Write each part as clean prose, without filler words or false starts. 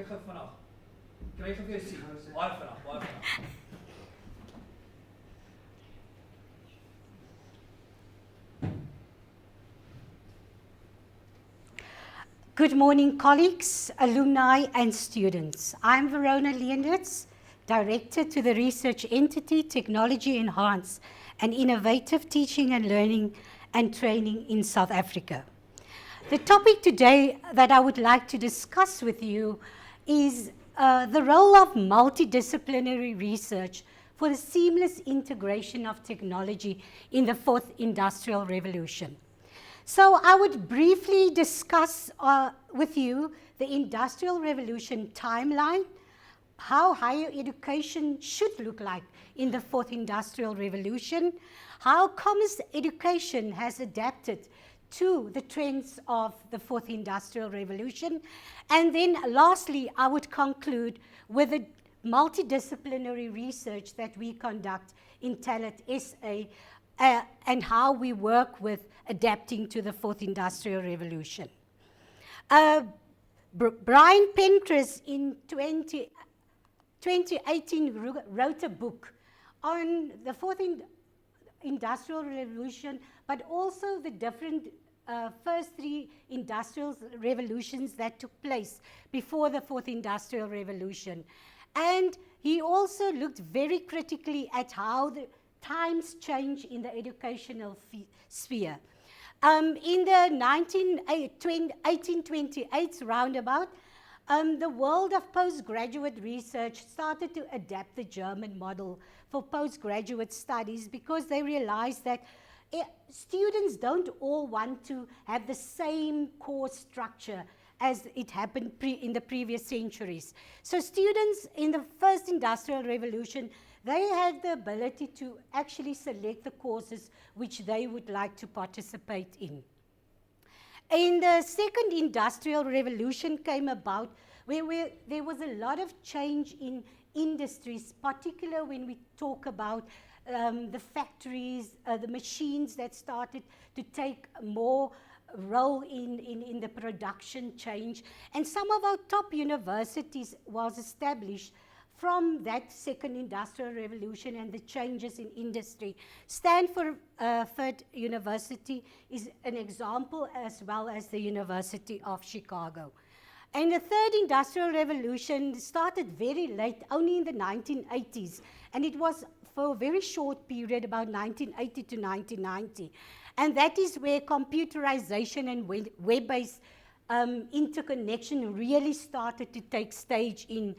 ek gou vinnig. Kry vir jou sien. Baie vinnig, baie vinnig. Good morning, colleagues, alumni, and students. I'm Verona Leonards, Director to the Research Entity Technology Enhance and Innovative Teaching and Learning and Training in South Africa. The topic today that I would like to discuss with you is the role of multidisciplinary research for the seamless integration of technology in the fourth industrial revolution. So I would briefly discuss with you the Industrial Revolution timeline, how higher education should look like in the fourth industrial revolution, how commerce education has adapted to the trends of the fourth industrial revolution, and then lastly I would conclude with the multidisciplinary research that we conduct in Talent SA and how we work with adapting to the fourth industrial revolution. Brian Pentris in 2018 wrote a book on the fourth industrial revolution, but also the different first three industrial revolutions that took place before the fourth industrial revolution. And he also looked very critically at how the times change in the educational sphere. In the 1828 roundabout, the world of postgraduate research started to adapt the German model for postgraduate studies because they realized that students don't all want to have the same course structure as it happened in the previous centuries. So students in the first industrial revolution, they had the ability to actually select the courses which they would like to participate in. In the second industrial revolution came about where there was a lot of change in industries, particularly when we talk about the factories, the machines that started to take more role in the production change. And some of our top universities was established from that second industrial revolution and the changes in industry. Stanford University is an example, as well as the University of Chicago. And the third industrial revolution started very late, only in the 1980s, and it was for a very short period, about 1980 to 1990. And that is where computerization and web-based interconnection really started to take stage in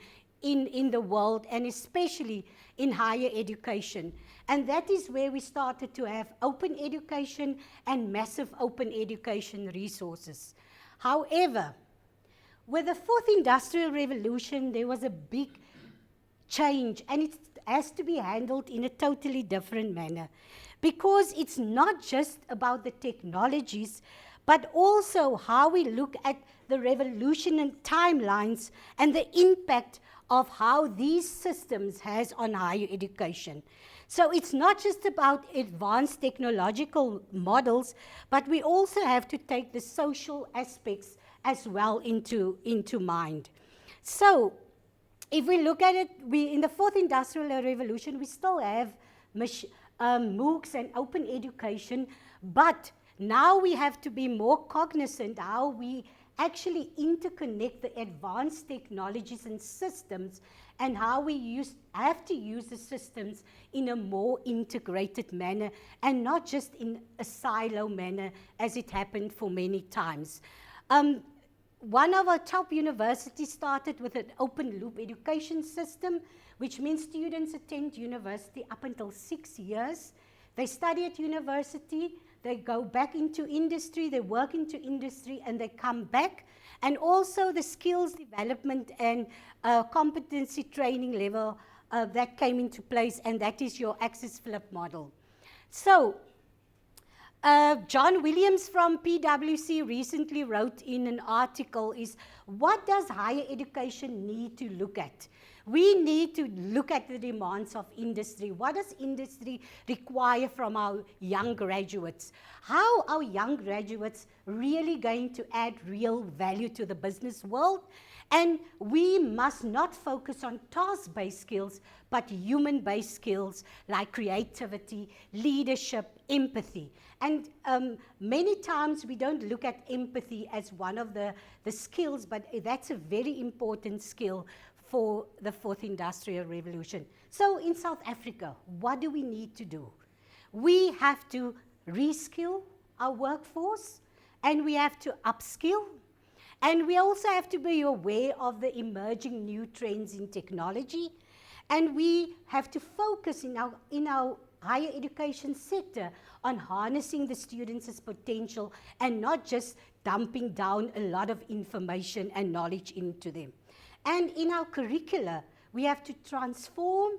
the world, and especially in higher education. And that is where we started to have open education and massive open education resources. However, with the fourth industrial revolution, there was a big change, and it has to be handled in a totally different manner, because it's not just about the technologies, but also how we look at the revolution and timelines and the impact of how these systems has on higher education. So it's not just about advanced technological models, but we also have to take the social aspects as well into mind. So if we look at it, in the fourth industrial revolution, we still have MOOCs and open education, but now we have to be more cognizant how we actually interconnect the advanced technologies and systems, and how we have to use the systems in a more integrated manner and not just in a silo manner as it happened for many times. One of our top universities started with an open loop education system, which means students attend university up until 6 years. They study at university, they go back into industry, they work into industry, and they come back. And also the skills development and competency training level that came into place, and that is your access flip model. So John Williams from PwC recently wrote in an article is, what does higher education need to look at? We need to look at the demands of industry. What does industry require from our young graduates? How are young graduates really going to add real value to the business world? And we must not focus on task-based skills, but human-based skills like creativity, leadership, empathy. And many times we don't look at empathy as one of the skills, but that's a very important skill for the fourth industrial revolution. So in South Africa, what do we need to do? We have to reskill our workforce, and we have to upskill. And we also have to be aware of the emerging new trends in technology. And we have to focus in our higher education sector on harnessing the students' potential and not just dumping down a lot of information and knowledge into them. And in our curricula, we have to transform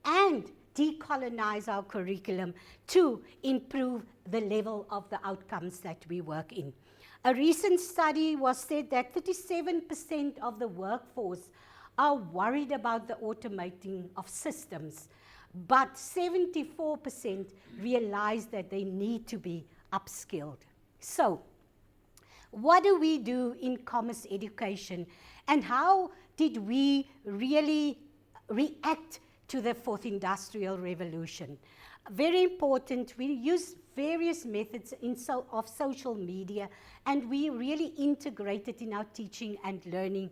and decolonize our curriculum to improve the level of the outcomes that we work in. A recent study was said that 37% of the workforce are worried about the automating of systems, but 74% realize that they need to be upskilled. So, what do we do in commerce education, and how did we really react to the fourth industrial revolution? Very important, we use various methods of social media, and we really integrate it in our teaching and learning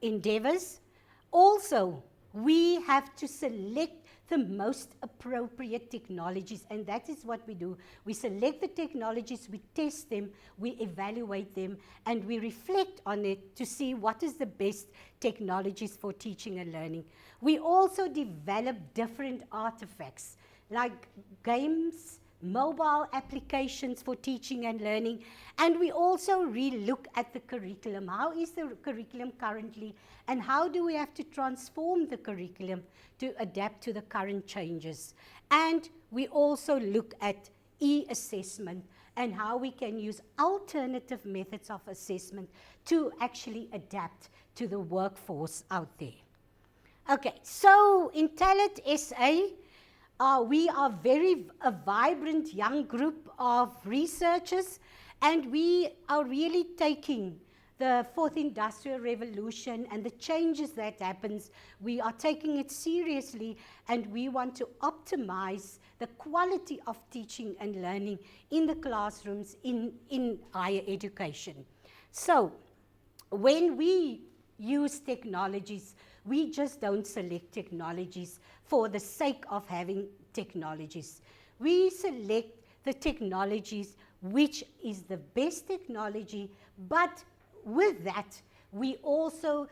endeavors. Also, we have to select the most appropriate technologies, and that is what we do. We select the technologies, we test them, we evaluate them, and we reflect on it to see what is the best technologies for teaching and learning. We also develop different artifacts like games, mobile applications for teaching and learning, and we also re-look at the curriculum. How is the curriculum currently, and how do we have to transform the curriculum to adapt to the current changes? And we also look at e-assessment and how we can use alternative methods of assessment to actually adapt to the workforce out there. Okay, so in Talent SA, we are a vibrant young group of researchers, and we are really taking the fourth industrial revolution and the changes that happens. We are taking it seriously, and we want to optimize the quality of teaching and learning in the classrooms in higher education. So when we use technologies, we just don't select technologies for the sake of having technologies. We select the technologies which is the best technology, but with that, we also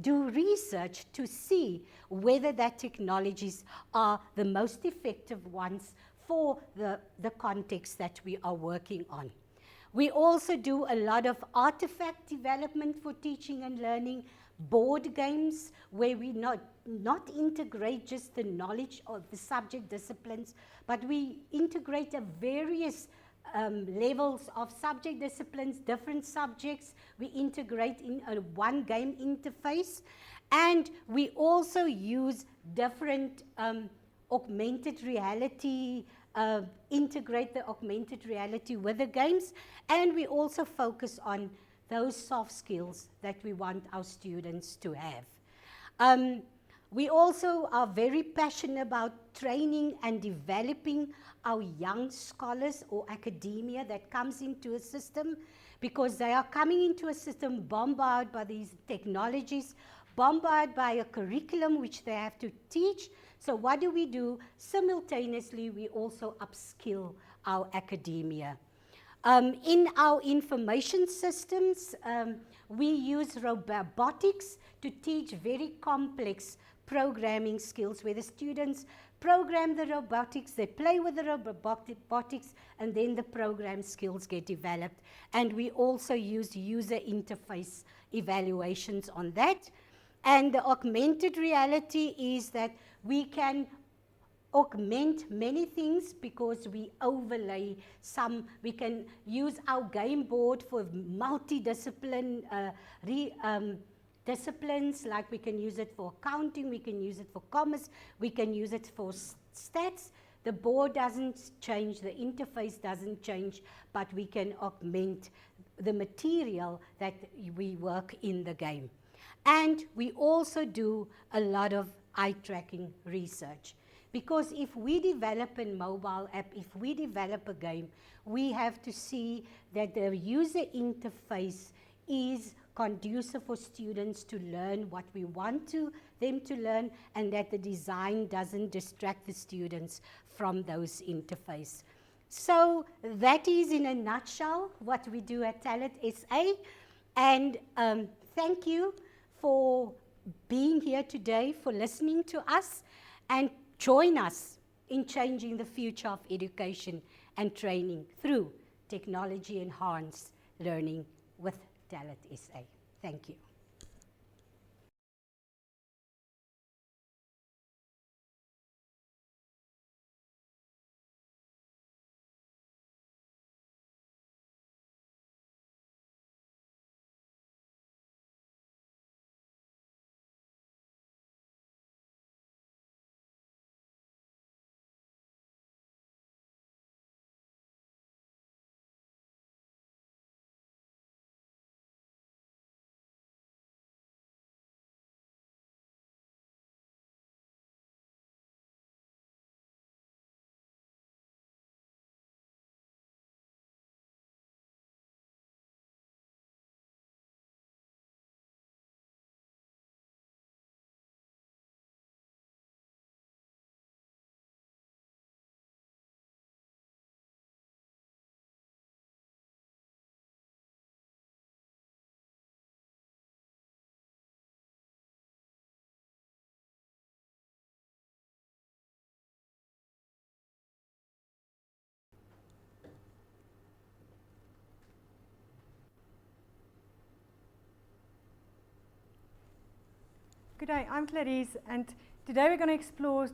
do research to see whether that technologies are the most effective ones for the context that we are working on. We also do a lot of artifact development for teaching and learning, board games where we not integrate just the knowledge of the subject disciplines, but we integrate a various levels of subject disciplines, different subjects. We integrate in a one game interface, and we also use different augmented reality, integrate the augmented reality with the games, and we also focus on those soft skills that we want our students to have. We also are very passionate about training and developing our young scholars or academia that comes into a system, because they are coming into a system bombarded by these technologies, bombarded by a curriculum which they have to teach. So what do? Simultaneously, we also upskill our academia. In our information systems, we use robotics to teach very complex programming skills where the students program the robotics, they play with the robotics, and then the program skills get developed. And we also use user interface evaluations on that. And the augmented reality is that we can augment many things because we overlay some. We can use our game board for multidiscipline disciplines, like we can use it for accounting, we can use it for commerce, we can use it for stats. The board doesn't change, the interface doesn't change, but we can augment the material that we work in the game. And we also do a lot of eye tracking research. Because if we develop a mobile app, if we develop a game, we have to see that the user interface is conducive for students to learn what we want them to learn, and that the design doesn't distract the students from those interfaces. So that is in a nutshell what we do at Talent SA. And thank you for being here today, for listening to us, and join us in changing the future of education and training through technology-enhanced learning with Talent SA. Thank you. Good day, I'm Clarice, and today we're going to explore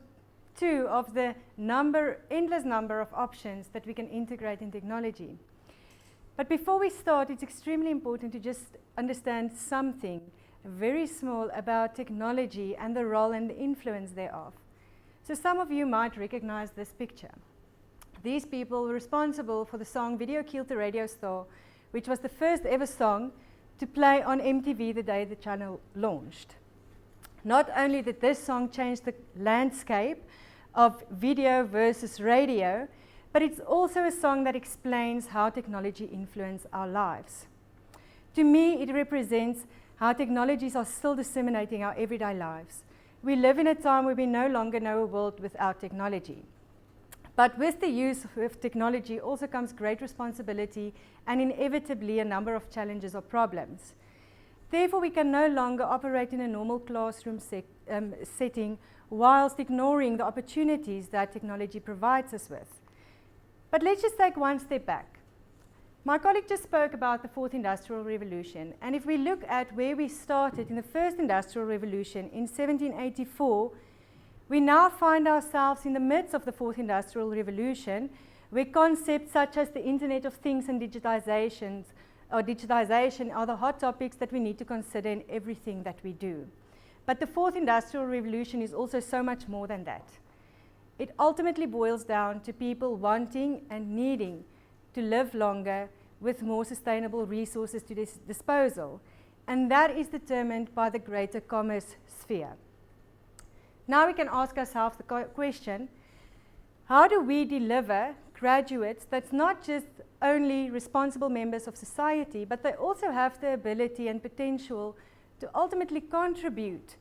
two of the endless number of options that we can integrate in technology. But before we start, it's extremely important to just understand something very small about technology and the role and the influence thereof. So some of you might recognize this picture. These people were responsible for the song Video Killed the Radio Star, which was the first ever song to play on MTV the day the channel launched. Not only did this song change the landscape of video versus radio, but it's also a song that explains how technology influences our lives. To me, it represents how technologies are still disseminating our everyday lives. We live in a time where we no longer know a world without technology. But with the use of technology also comes great responsibility and inevitably a number of challenges or problems. Therefore, we can no longer operate in a normal classroom setting whilst ignoring the opportunities that technology provides us with. But let's just take one step back. My colleague just spoke about the fourth industrial revolution, and if we look at where we started in the first industrial revolution in 1784, we now find ourselves in the midst of the fourth industrial revolution, where concepts such as the Internet of Things and digitization are the hot topics that we need to consider in everything that we do. But the fourth industrial revolution is also so much more than that. It ultimately boils down to people wanting and needing to live longer with more sustainable resources to their disposal, and that is determined by the greater commerce sphere. Now we can ask ourselves the question, how do we deliver graduates that's not just only responsible members of society, but they also have the ability and potential to ultimately contribute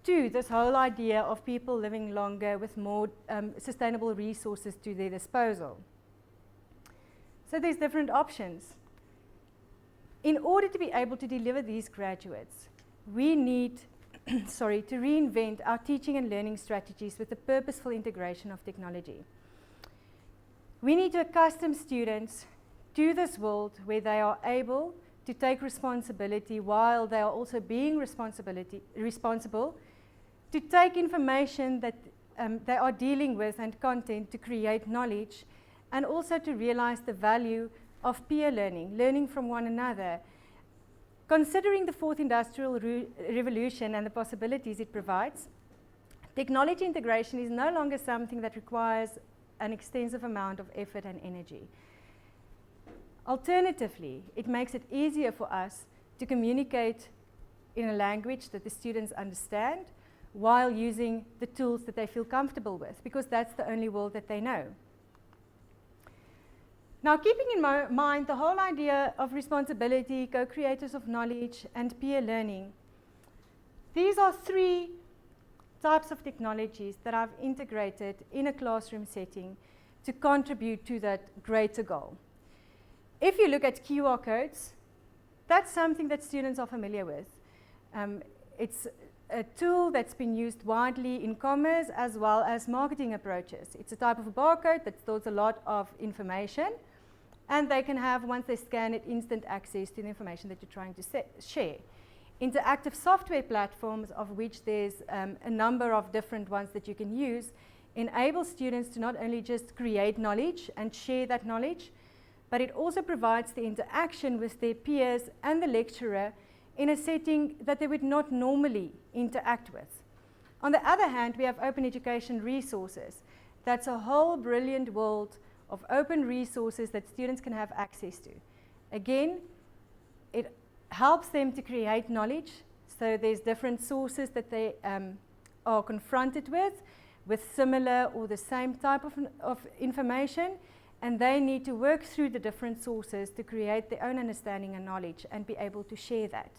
to this whole idea of people living longer with more sustainable resources to their disposal. So there's different options. In order to be able to deliver these graduates, we need to reinvent our teaching and learning strategies with the purposeful integration of technology. We need to accustom students to this world where they are able to take responsibility while they are also being responsible to take information that they are dealing with and content to create knowledge, and also to realize the value of peer learning, learning from one another, Considering the fourth industrial revolution and the possibilities it provides, technology integration is no longer something that requires an extensive amount of effort and energy. Alternatively, it makes it easier for us to communicate in a language that the students understand while using the tools that they feel comfortable with, because that's the only world that they know. Now, keeping in mind the whole idea of responsibility, co-creators of knowledge, and peer learning, these are three types of technologies that I've integrated in a classroom setting to contribute to that greater goal. If you look at QR codes, that's something that students are familiar with. It's a tool that's been used widely in commerce as well as marketing approaches. It's a type of a barcode that stores a lot of information, and they can have, once they scan it, instant access to the information that you're trying to share. Interactive software platforms, of which there's a number of different ones that you can use, enable students to not only just create knowledge and share that knowledge, but it also provides the interaction with their peers and the lecturer in a setting that they would not normally interact with. On the other hand, we have open education resources. That's a whole brilliant world of open resources that students can have access to. Again, it helps them to create knowledge. So there's different sources that they are confronted with similar or the same type of information, and they need to work through the different sources to create their own understanding and knowledge and be able to share that.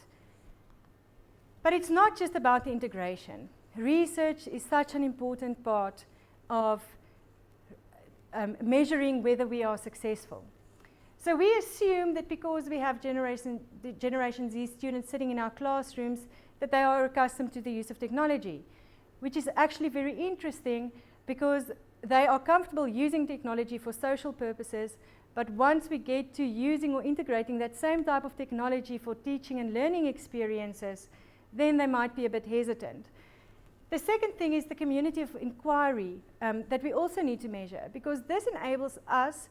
But it's not just about the integration. Research is such an important part of measuring whether we are successful. So we assume that because we have Generation Z students sitting in our classrooms, that they are accustomed to the use of technology, which is actually very interesting because they are comfortable using technology for social purposes, but once we get to using or integrating that same type of technology for teaching and learning experiences, then they might be a bit hesitant. The second thing is the community of inquiry that we also need to measure, because this enables us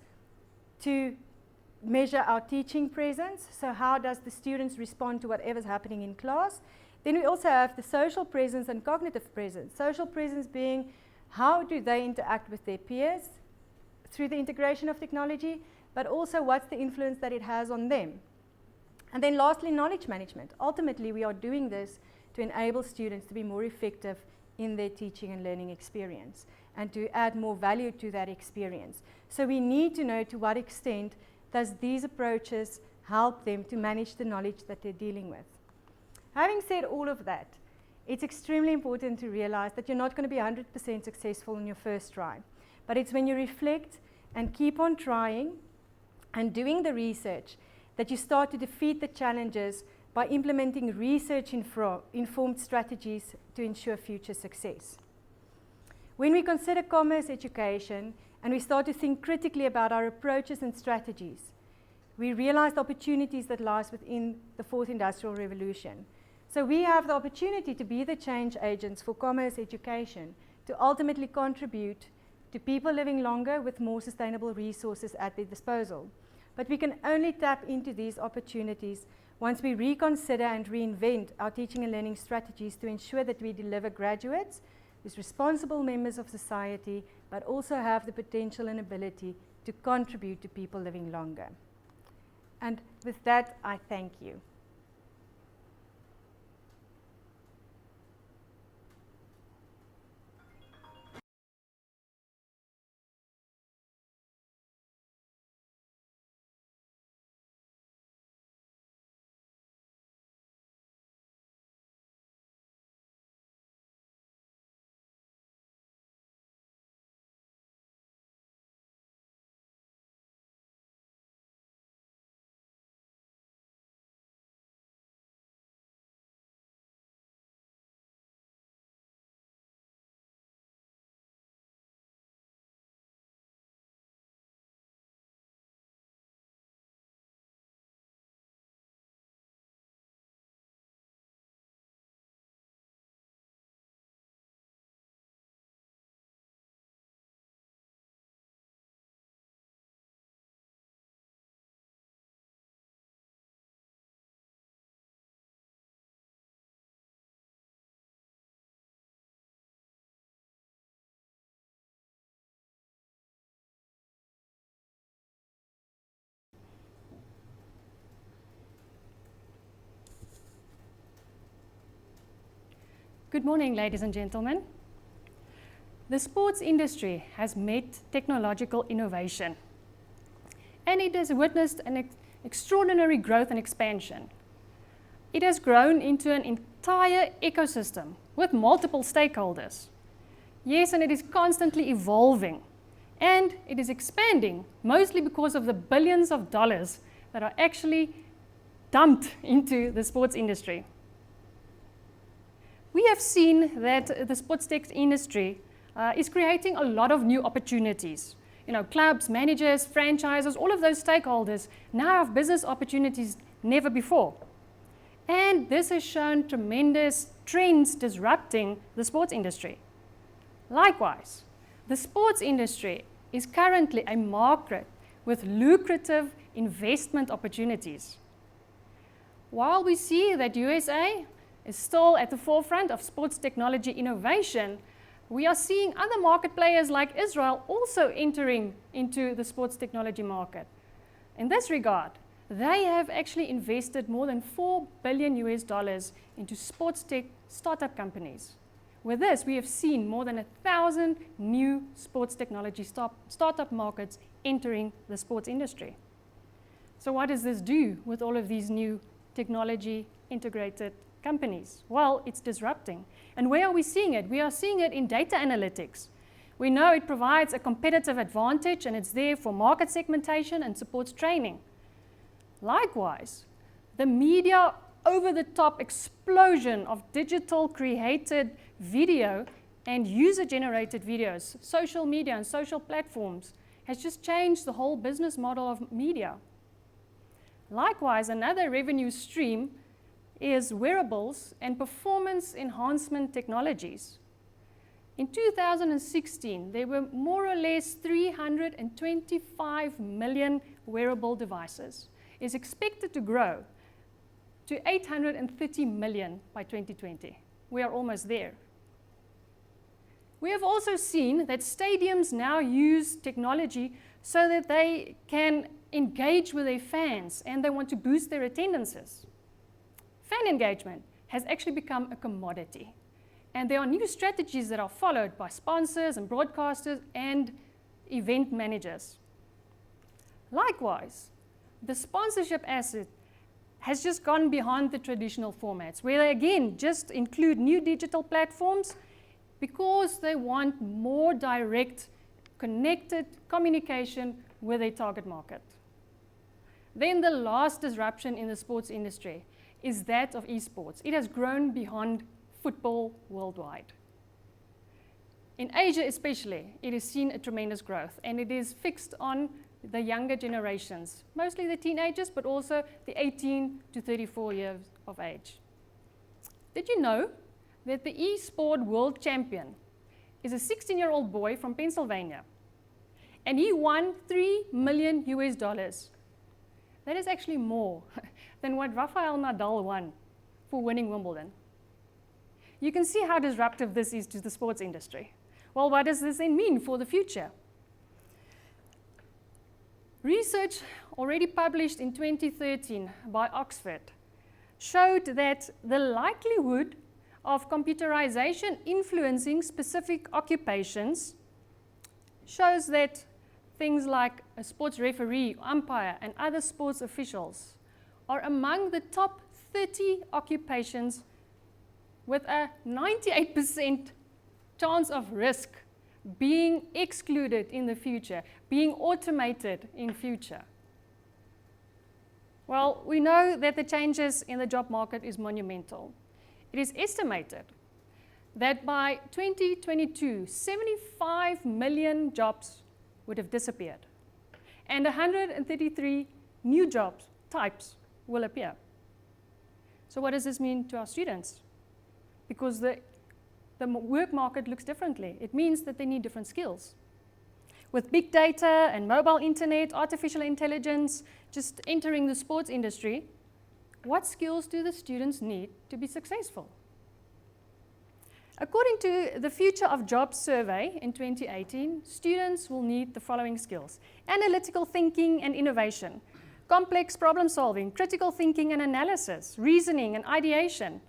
to measure our teaching presence. So how does the students respond to whatever's happening in class? Then we also have the social presence and cognitive presence. Social presence being how do they interact with their peers through the integration of technology, but also what's the influence that it has on them. And then lastly, knowledge management. Ultimately, we are doing this to enable students to be more effective in their teaching and learning experience and to add more value to that experience. So we need to know to what extent does these approaches help them to manage the knowledge that they're dealing with. Having said all of that, it's extremely important to realize that you're not going to be 100% successful in your first try. But it's when you reflect and keep on trying and doing the research that you start to defeat the challenges by implementing research-informed strategies to ensure future success. When we consider commerce education and we start to think critically about our approaches and strategies, we realize the opportunities that lies within the fourth industrial revolution. So we have the opportunity to be the change agents for commerce education to ultimately contribute to people living longer with more sustainable resources at their disposal. But we can only tap into these opportunities once we reconsider and reinvent our teaching and learning strategies to ensure that we deliver graduates who's responsible members of society, but also have the potential and ability to contribute to people living longer. And with that, I thank you. Good morning, ladies and gentlemen. The sports industry has met technological innovation, and it has witnessed an extraordinary growth and expansion. It has grown into an entire ecosystem with multiple stakeholders. Yes, and it is constantly evolving, and it is expanding, mostly because of the billions of dollars that are actually dumped into the sports industry. We have seen that the sports tech industry is creating a lot of new opportunities. You know, clubs, managers, franchises, all of those stakeholders now have business opportunities never before. And this has shown tremendous trends disrupting the sports industry. Likewise, the sports industry is currently a market with lucrative investment opportunities. While we see that USA is still at the forefront of sports technology innovation, we are seeing other market players like Israel also entering into the sports technology market. In this regard, they have actually invested more than $4 billion into sports tech startup companies. With this, we have seen more than 1,000 new sports technology startup markets entering the sports industry. So what does this do with all of these new technology integrated companies? Well, it's disrupting. And where are we seeing it? We are seeing it in data analytics. We know it provides a competitive advantage, and it's there for market segmentation and supports training. Likewise, the media over-the-top explosion of digital created video and user-generated videos, social media and social platforms, has just changed the whole business model of media. Likewise, another revenue stream is wearables and performance enhancement technologies. In 2016, there were more or less 325 million wearable devices. It's expected to grow to 830 million by 2020. We are almost there. We have also seen that stadiums now use technology so that they can engage with their fans and they want to boost their attendances. Fan engagement has actually become a commodity, and there are new strategies that are followed by sponsors and broadcasters and event managers. Likewise, the sponsorship asset has just gone beyond the traditional formats, where they again just include new digital platforms because they want more direct, connected communication with their target market. Then the last disruption in the sports industry is that of esports. It has grown beyond football worldwide. In Asia especially, it has seen a tremendous growth, and it is fixed on the younger generations, mostly the teenagers, but also the 18 to 34 years of age. Did you know that the eSport world champion is a 16-year-old boy from Pennsylvania, and he won $3 million? That is actually more than what Rafael Nadal won for winning Wimbledon. You can see how disruptive this is to the sports industry. Well, what does this then mean for the future? Research already published in 2013 by Oxford showed that the likelihood of computerization influencing specific occupations shows that things like a sports referee, umpire, and other sports officials are among the top 30 occupations with a 98% chance of risk being excluded in the future, being automated in future. Well, we know that the changes in the job market is monumental. It is estimated that by 2022, 75 million jobs would have disappeared, and 133 new job types will appear. So what does this mean to our students? Because the work market looks differently. It means that they need different skills. With big data and mobile internet, artificial intelligence just entering the sports industry, what skills do the students need to be successful? According to the Future of Jobs survey in 2018, students will need the following skills: analytical thinking and innovation, complex problem solving, critical thinking and analysis, reasoning and ideation,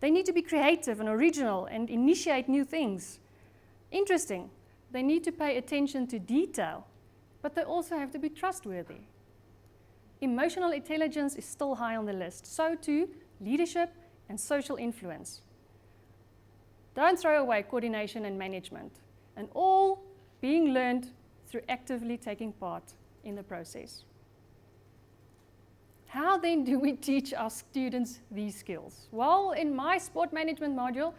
They need to be creative and original and initiate new things. Interesting. They need to pay attention to detail, but they also have to be trustworthy. Emotional intelligence is still high on the list. So too, leadership and social influence. Don't throw away coordination and management, and all being learned through actively taking part in the process. How then do we teach our students these skills? Well, in my sport management module,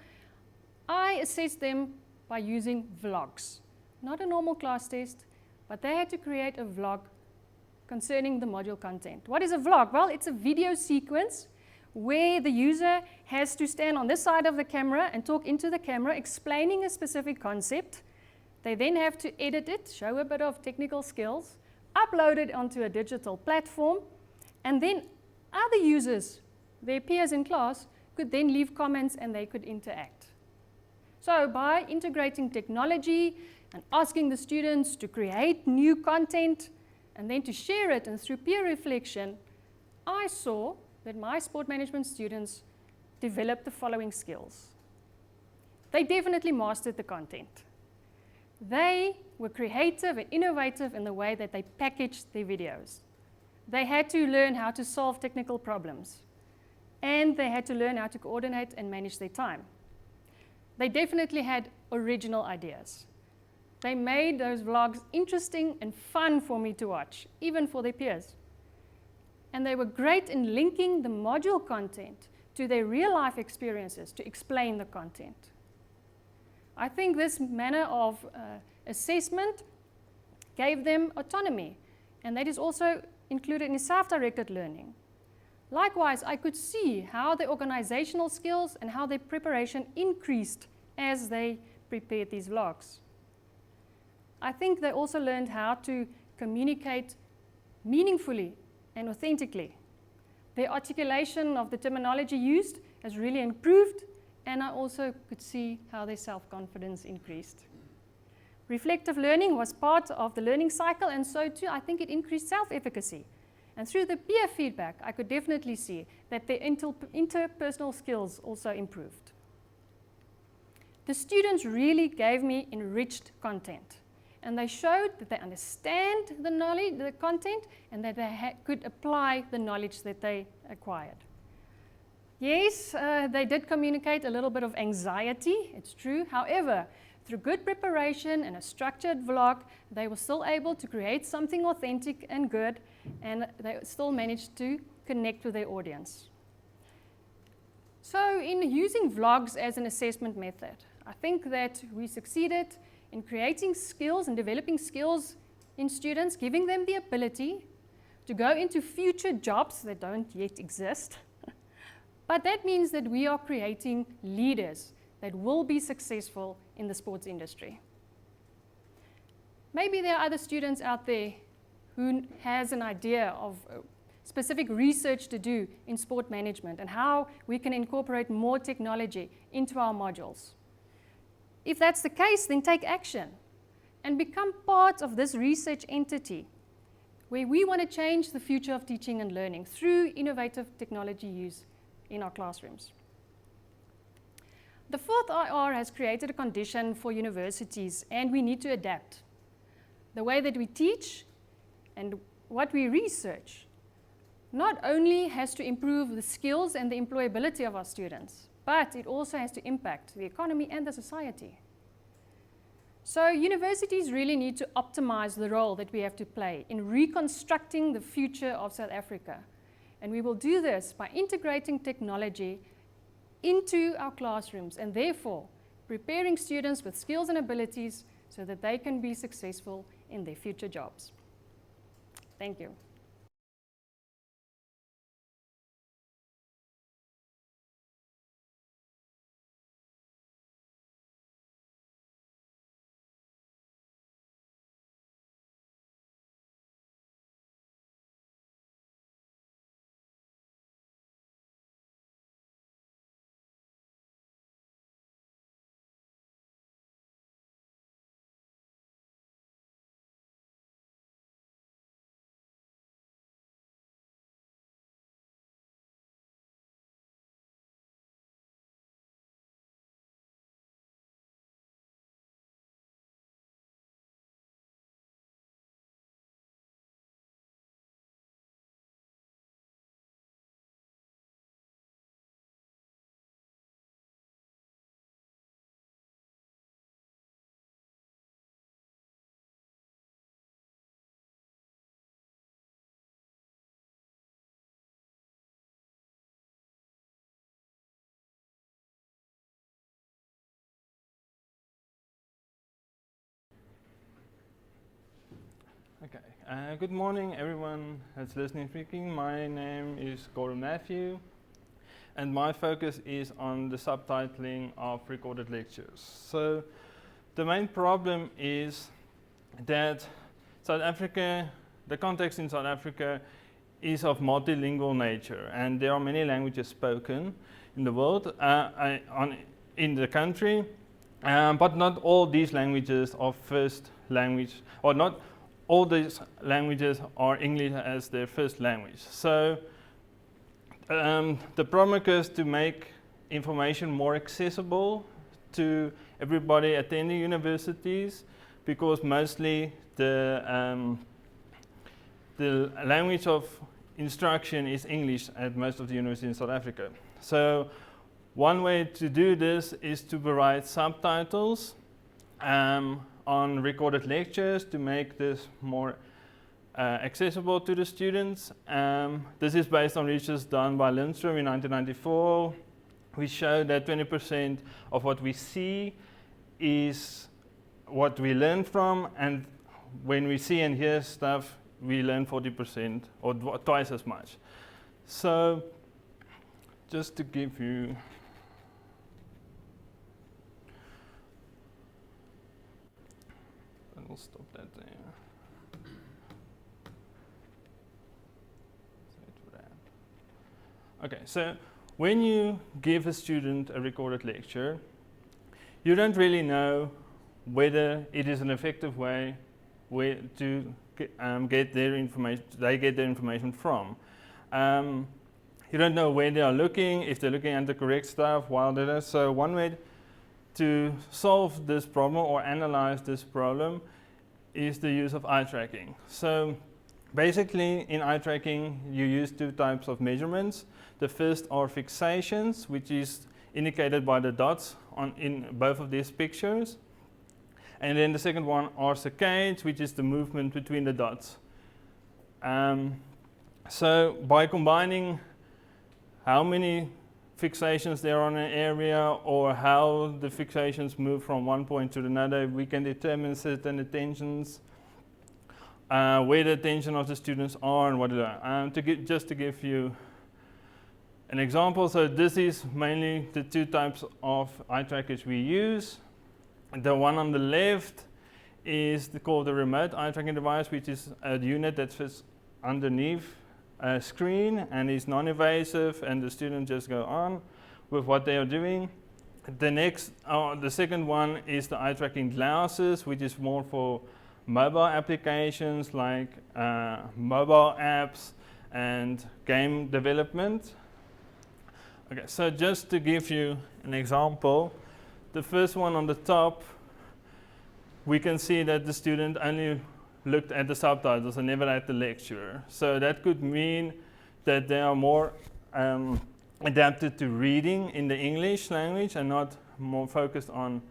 I assess them by using vlogs. Not a normal class test, but they had to create a vlog concerning the module content. What is a vlog? Well, it's a video sequence where the user has to stand on this side of the camera and talk into the camera explaining a specific concept. They then have to edit it, show a bit of technical skills, upload it onto a digital platform, and then other users, their peers in class, could then leave comments and they could interact. So by integrating technology and asking the students to create new content and then to share it, and through peer reflection, I saw that my sport management students developed the following skills. They definitely mastered the content. They were creative and innovative in the way that they packaged their videos. They had to learn how to solve technical problems, and they had to learn how to coordinate and manage their time. They definitely had original ideas. They made those vlogs interesting and fun for me to watch, even for their peers. And they were great in linking the module content to their real-life experiences to explain the content. I think this manner of assessment gave them autonomy, and that is also included in self-directed learning. Likewise, I could see how their organizational skills and how their preparation increased as they prepared these vlogs. I think they also learned how to communicate meaningfully and authentically. Their articulation of the terminology used has really improved, and I also could see how their self-confidence increased. Reflective learning was part of the learning cycle, and so too I think it increased self-efficacy. And through the peer feedback, I could definitely see that their interpersonal skills also improved. The students really gave me enriched content, and they showed that they understand the knowledge, the content, and that they could apply the knowledge that they acquired. Yes, they did communicate a little bit of anxiety, it's true. However, through good preparation and a structured vlog, they were still able to create something authentic and good, and they still managed to connect with their audience. So in using vlogs as an assessment method, I think that we succeeded in creating skills and developing skills in students, giving them the ability to go into future jobs that don't yet exist. But that means that we are creating leaders that will be successful in the sports industry. Maybe there are other students out there who has an idea of specific research to do in sport management and how we can incorporate more technology into our modules. If that's the case, then take action and become part of this research entity where we want to change the future of teaching and learning through innovative technology use in our classrooms. The fourth IR has created a condition for universities, and we need to adapt. The way that we teach and what we research not only has to improve the skills and the employability of our students, but it also has to impact the economy and the society. So universities really need to optimize the role that we have to play in reconstructing the future of South Africa. And we will do this by integrating technology into our classrooms and therefore preparing students with skills and abilities so that they can be successful in their future jobs. Thank you. Good morning, everyone that's listening speaking. My name is Gordon Matthew, and my focus is on the subtitling of recorded lectures. So the main problem is that South Africa, the context in South Africa is of multilingual nature, and there are many languages spoken in the world, in the country, but not all these languages are first language, or not all these languages are English as their first language. So the problem is to make information more accessible to everybody attending universities, because mostly the language of instruction is English at most of the universities in South Africa. So one way to do this is to provide subtitles on recorded lectures to make this more accessible to the students. This is based on research done by Lindstrom in 1994. We show that 20% of what we see is what we learn from, and when we see and hear stuff, we learn 40% or twice as much. So just to give you we'll stop that there. Okay, so when you give a student a recorded lecture, you don't really know whether it is an effective way to get their information. They get their information from. You don't know where they are looking, if they're looking at the correct stuff while they're there. So one way to solve this problem or analyze this problem is the use of eye tracking. So basically in eye tracking you use two types of measurements. The first are fixations, which is indicated by the dots in both of these pictures. And then the second one are saccades, which is the movement between the dots. So by combining how many fixations there are on an area, or how the fixations move from one point to another, we can determine certain attentions, where the attention of the students are and what they are. Just to give you an example, so this is mainly the two types of eye trackers we use. The one on the left is called the remote eye tracking device, which is a unit that fits underneath a screen and is non-invasive, and the students just go on with what they are doing. The second one is the eye tracking glasses, which is more for mobile applications like mobile apps and game development. Okay, so just to give you an example, the first one on the top, we can see that the student only looked at the subtitles and never at the lecture. So that could mean that they are more adapted to reading in the English language and not more focused on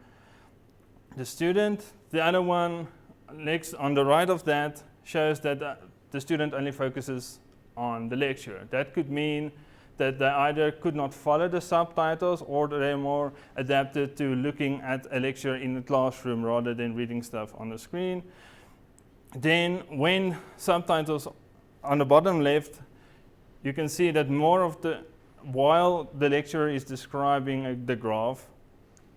the student. The other one next on the right of that shows that the student only focuses on the lecture. That could mean that they either could not follow the subtitles, or they're more adapted to looking at a lecture in the classroom rather than reading stuff on the screen. Then when subtitles on the bottom left, you can see that while the lecturer is describing the graph,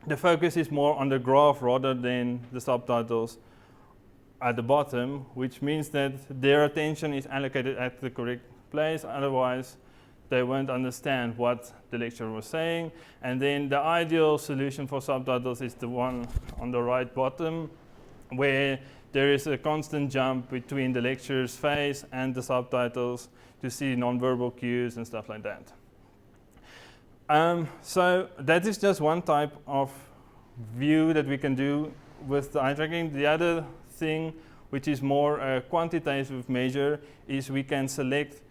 the focus is more on the graph rather than the subtitles at the bottom, which means that their attention is allocated at the correct place, otherwise they won't understand what the lecturer was saying. And then the ideal solution for subtitles is the one on the right bottom, where there is a constant jump between the lecturer's face and the subtitles to see nonverbal cues and stuff like that. So that is just one type of view that we can do with the eye tracking. The other thing, which is more a quantitative measure, is we can select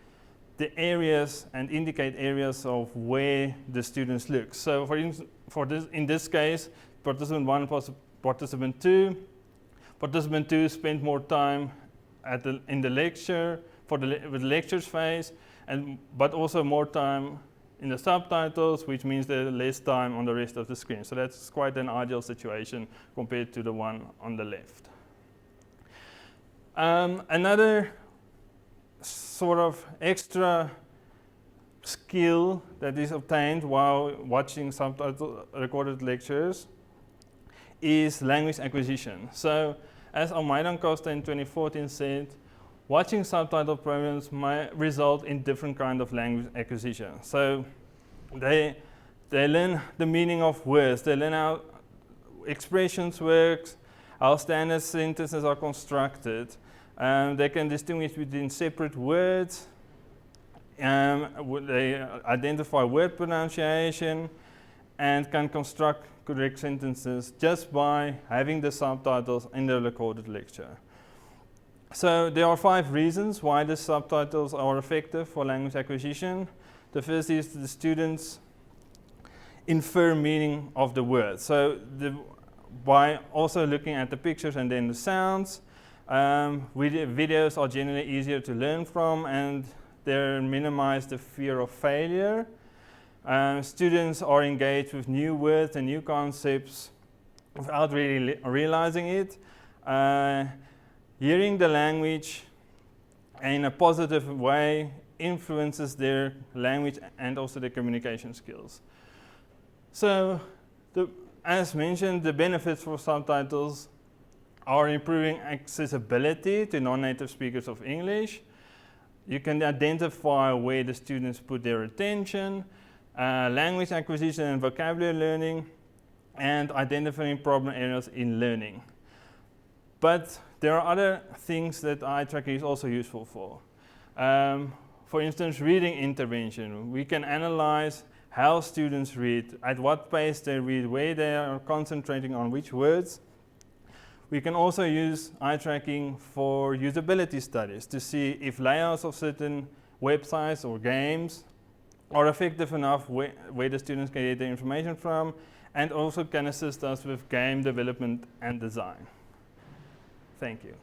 the areas and indicate areas of where the students look. So in this case, participant 1 plus participant 2. Participant 2 spent more time in the lecture with the lectures phase, but also more time in the subtitles, which means there's less time on the rest of the screen. So that's quite an ideal situation compared to the one on the left. Another sort of extra skill that is obtained while watching subtitle recorded lectures is language acquisition. So, as Almeida Costa in 2014 said, watching subtitle programs might result in different kind of language acquisition. So, they learn the meaning of words, they learn how expressions work, how standard sentences are constructed. They can distinguish between separate words. They identify word pronunciation and can construct correct sentences just by having the subtitles in the recorded lecture. So there are 5 reasons why the subtitles are effective for language acquisition. The first is the students infer meaning of the words. So by also looking at the pictures and then the sounds, videos are generally easier to learn from and they minimize the fear of failure. Students are engaged with new words and new concepts without really realizing it. Hearing the language in a positive way influences their language and also their communication skills. So, as mentioned, the benefits for subtitles are improving accessibility to non-native speakers of English. You can identify where the students put their attention, language acquisition and vocabulary learning, and identifying problem areas in learning. But there are other things that eye tracking is also useful for. For instance, reading intervention. We can analyze how students read, at what pace they read, where they are concentrating on which words. We can also use eye tracking for usability studies to see if layouts of certain websites or games are effective enough where the students can get the information from, and also can assist us with game development and design. Thank you.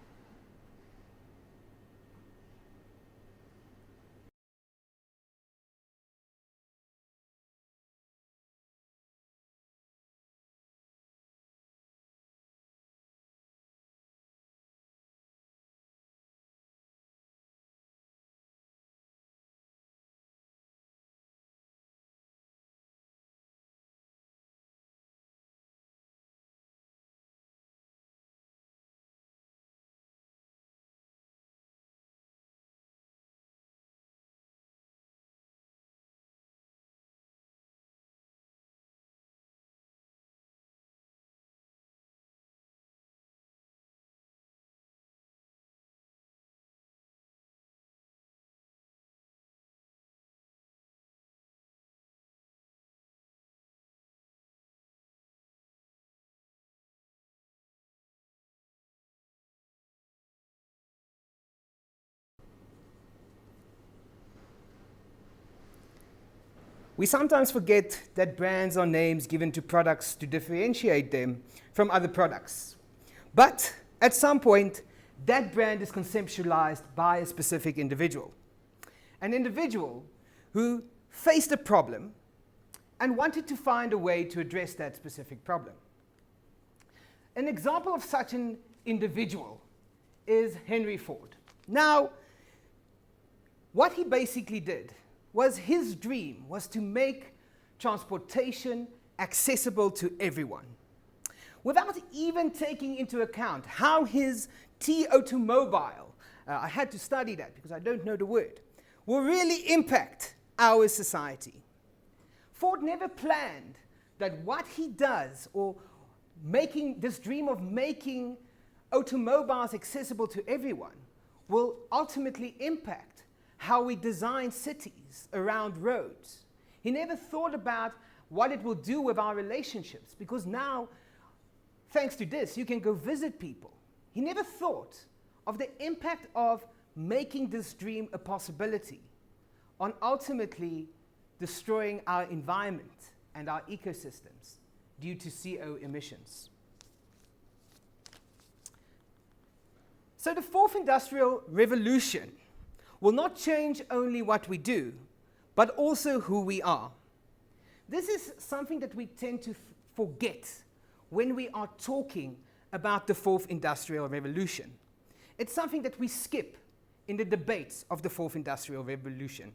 We sometimes forget that brands are names given to products to differentiate them from other products. But at some point, that brand is conceptualized by a specific individual. An individual who faced a problem and wanted to find a way to address that specific problem. An example of such an individual is Henry Ford. Now, what he basically did was his dream was to make transportation accessible to everyone, without even taking into account how his automobile, I had to study that because I don't know the word, will really impact our society. Ford never planned that what he does, or making this dream of making automobiles accessible to everyone, will ultimately impact how we design cities around roads. He never thought about what it will do with our relationships, because now, thanks to this, you can go visit people. He never thought of the impact of making this dream a possibility on ultimately destroying our environment and our ecosystems due to CO emissions. So the fourth industrial revolution will not change only what we do, but also who we are. This is something that we tend to forget when we are talking about the fourth industrial revolution. it's something that we skip in the debates of the fourth industrial revolution.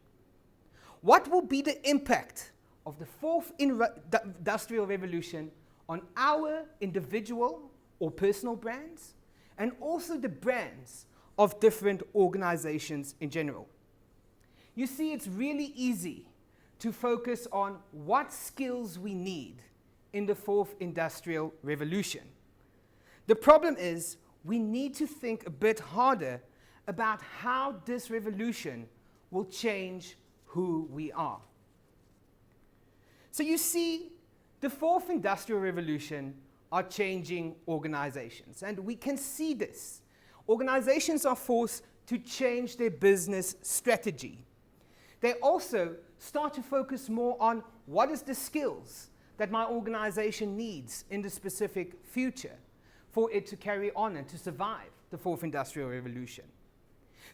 What will be the impact of the fourth industrial revolution on our individual or personal brands, and also the brands of different organizations in general? You see, it's really easy to focus on what skills we need in the fourth industrial revolution. The problem is we need to think a bit harder about how this revolution will change who we are. So you see, the fourth industrial revolution are changing organizations, and we can see this. Organizations are forced to change their business strategy. They also start to focus more on what is the skills that my organization needs in the specific future for it to carry on and to survive the fourth industrial revolution.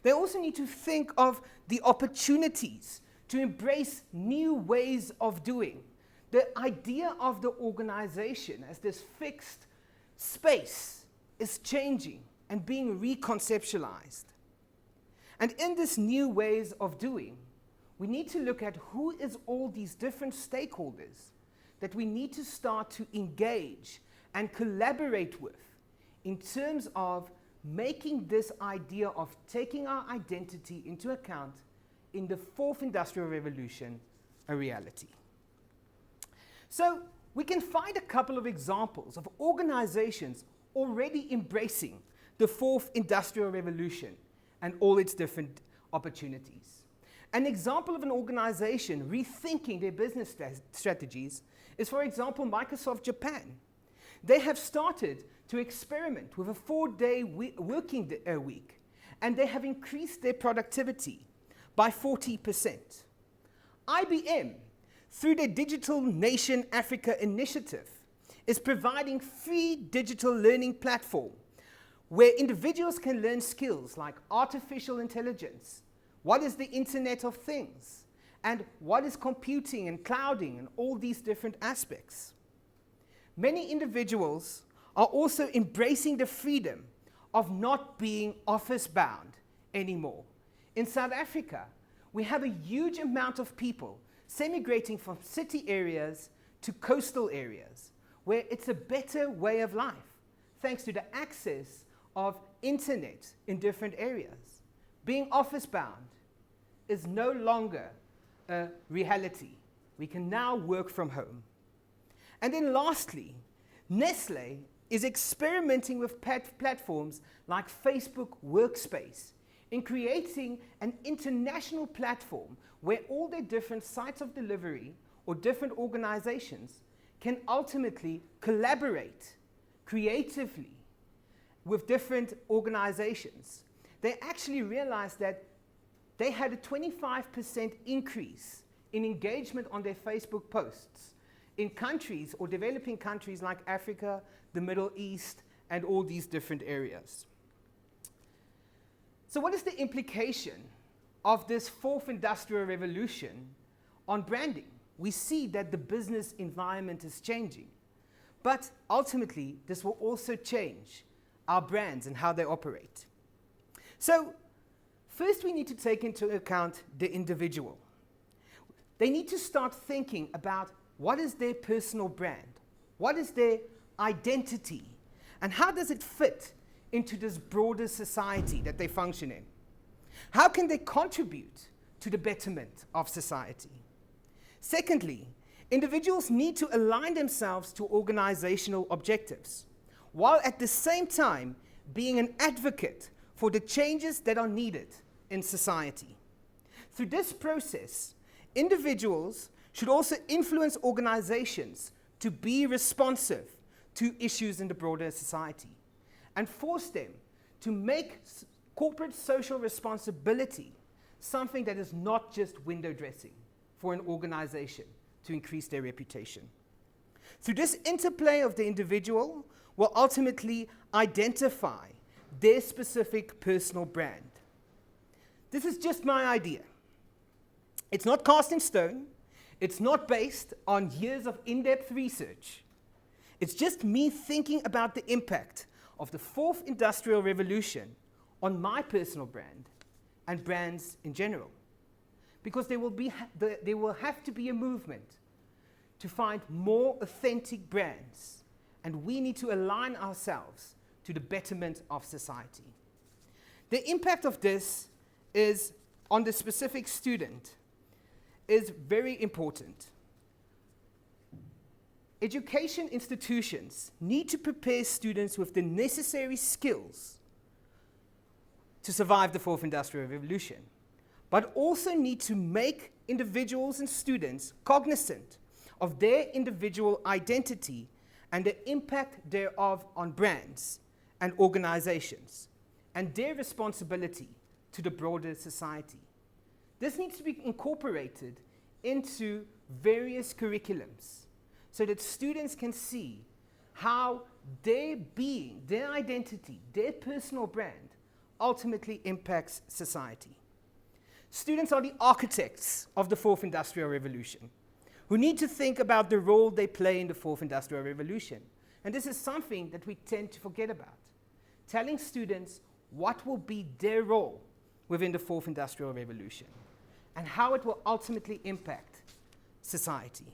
They also need to think of the opportunities to embrace new ways of doing. The idea of the organization as this fixed space is changing and being reconceptualized. And in this new ways of doing, we need to look at who is all these different stakeholders that we need to start to engage and collaborate with in terms of making this idea of taking our identity into account in the fourth industrial revolution a reality. So we can find a couple of examples of organizations already embracing the fourth industrial revolution and all its different opportunities. An example of an organization rethinking their business strategies is, for example, Microsoft Japan. They have started to experiment with a 4-day working week, and they have increased their productivity by 40%. IBM, through their Digital Nation Africa initiative, is providing free digital learning platform where individuals can learn skills like artificial intelligence, what is the Internet of Things, and what is computing and clouding and all these different aspects. Many individuals are also embracing the freedom of not being office-bound anymore. In South Africa, we have a huge amount of people semigrating from city areas to coastal areas, where it's a better way of life, thanks to the access of internet in different areas. Being office-bound is no longer a reality. We can now work from home. And then lastly, Nestle is experimenting with platforms like Facebook Workspace in creating an international platform where all their different sites of delivery or different organizations can ultimately collaborate creatively with different organizations. They actually realized that they had a 25% increase in engagement on their Facebook posts in countries or developing countries like Africa, the Middle East, and all these different areas. So what is the implication of this fourth industrial revolution on branding? We see that the business environment is changing, but ultimately this will also change our brands and how they operate. So first we need to take into account the individual. They need to start thinking about what is their personal brand, what is their identity, and how does it fit into this broader society that they function in? How can they contribute to the betterment of society? Secondly, individuals need to align themselves to organizational objectives, while at the same time being an advocate for the changes that are needed in society. Through this process, individuals should also influence organizations to be responsive to issues in the broader society and force them to make corporate social responsibility something that is not just window dressing for an organization to increase their reputation. Through this interplay of the individual will ultimately identify their specific personal brand. This is just my idea. It's not cast in stone. It's not based on years of in-depth research. It's just me thinking about the impact of the fourth industrial revolution on my personal brand and brands in general. Because there will have to be a movement to find more authentic brands, and we need to align ourselves to the betterment of society. The impact of this is on the specific student is very important. Education institutions need to prepare students with the necessary skills to survive the fourth industrial revolution, but also need to make individuals and students cognizant of their individual identity and the impact thereof on brands and organizations, and their responsibility to the broader society. This needs to be incorporated into various curriculums so that students can see how their being, their identity, their personal brand ultimately impacts society. Students are the architects of the fourth industrial revolution, who need to think about the role they play in the fourth industrial revolution. And this is something that we tend to forget about. Telling students what will be their role within the fourth industrial revolution and how it will ultimately impact society.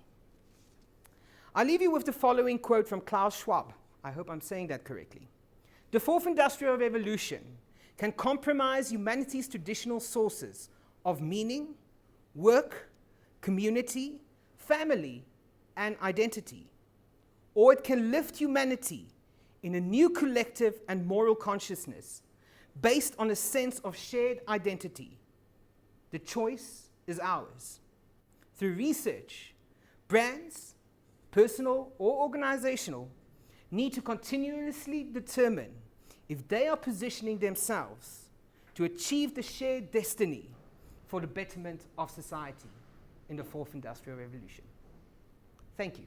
I leave you with the following quote from Klaus Schwab. I hope I'm saying that correctly. The fourth industrial revolution can compromise humanity's traditional sources of meaning, work, community, family, and identity. Or it can lift humanity in a new collective and moral consciousness based on a sense of shared identity. The choice is ours. Through research, brands, personal or organizational, need to continuously determine if they are positioning themselves to achieve the shared destiny for the betterment of society in the fourth industrial revolution. Thank you.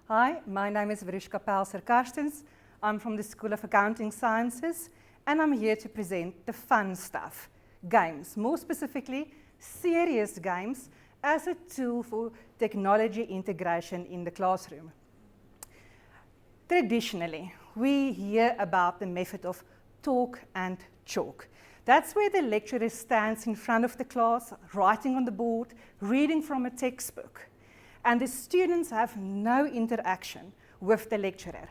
Hi, my name is Verushka Pelser-Karstens. I'm from the School of Accounting Sciences, and I'm here to present the fun stuff, games, more specifically, serious games as a tool for technology integration in the classroom. Traditionally, we hear about the method of talk and chalk. That's where the lecturer stands in front of the class, writing on the board, reading from a textbook. And the students have no interaction with the lecturer.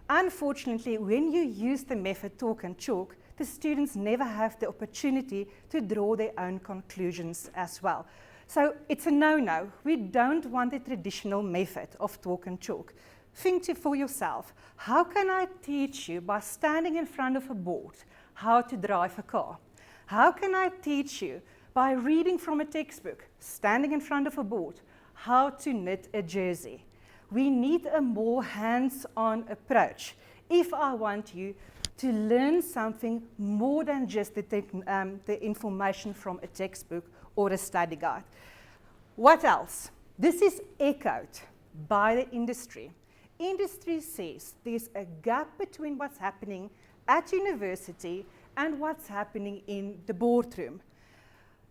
Unfortunately, when you use the method talk and chalk, the students never have the opportunity to draw their own conclusions as well. So it's a no-no. We don't want the traditional method of talk and chalk. Think for yourself, how can I teach you by standing in front of a board how to drive a car? How can I teach you by reading from a textbook, standing in front of a board, how to knit a jersey? We need a more hands-on approach if I want you to learn something more than just the information from a textbook or a study guide. What else? This is echoed by the industry. Industry says there's a gap between what's happening at university and what's happening in the boardroom.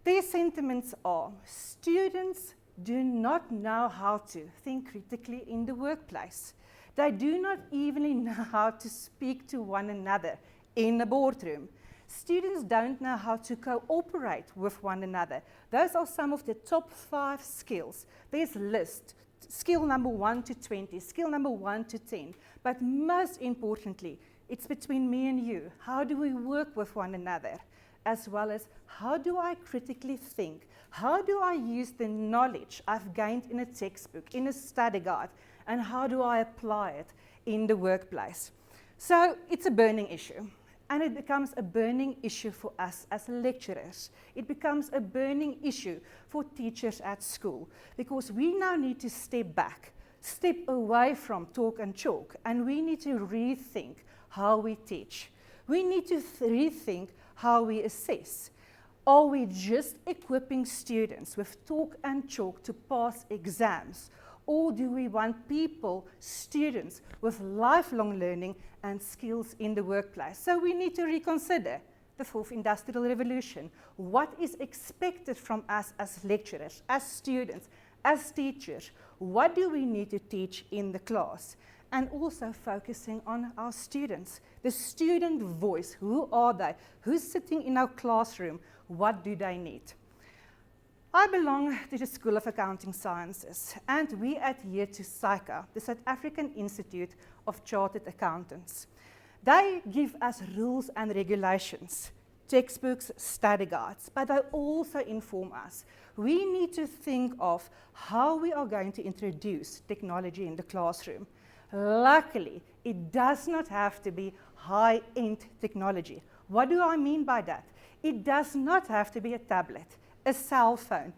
Their sentiments are students do not know how to think critically in the workplace. They do not even know how to speak to one another in the boardroom. Students don't know how to cooperate with one another. Those are some of the top 5 skills. There's a list, skill number 1 to 20, skill number 1 to 10. But most importantly, It's between me and you. How do we work with one another? As well as how do I critically think? How do I use the knowledge I've gained in a textbook, in a study guide, and how do I apply it in the workplace? So it's a burning issue, and it becomes a burning issue for us as lecturers. It becomes a burning issue for teachers at school, because we now need to step back, step away from talk and chalk, and we need to rethink how we teach. We need to rethink how we assess. Are we just equipping students with talk and chalk to pass exams? Or do we want people, students, with lifelong learning and skills in the workplace? So we need to reconsider the fourth industrial revolution. What is expected from us as lecturers, as students, as teachers? What do we need to teach in the class? And also focusing on our students, the student voice. Who are they? Who's sitting in our classroom? What do they need? I belong to the School of Accounting Sciences, and we adhere to SAICA, the South African Institute of Chartered Accountants. They give us rules and regulations, textbooks, study guides, but they also inform us. We need to think of how we are going to introduce technology in the classroom. Luckily, it does not have to be high-end technology. What do I mean by that? It does not have to be a tablet, a cell phone.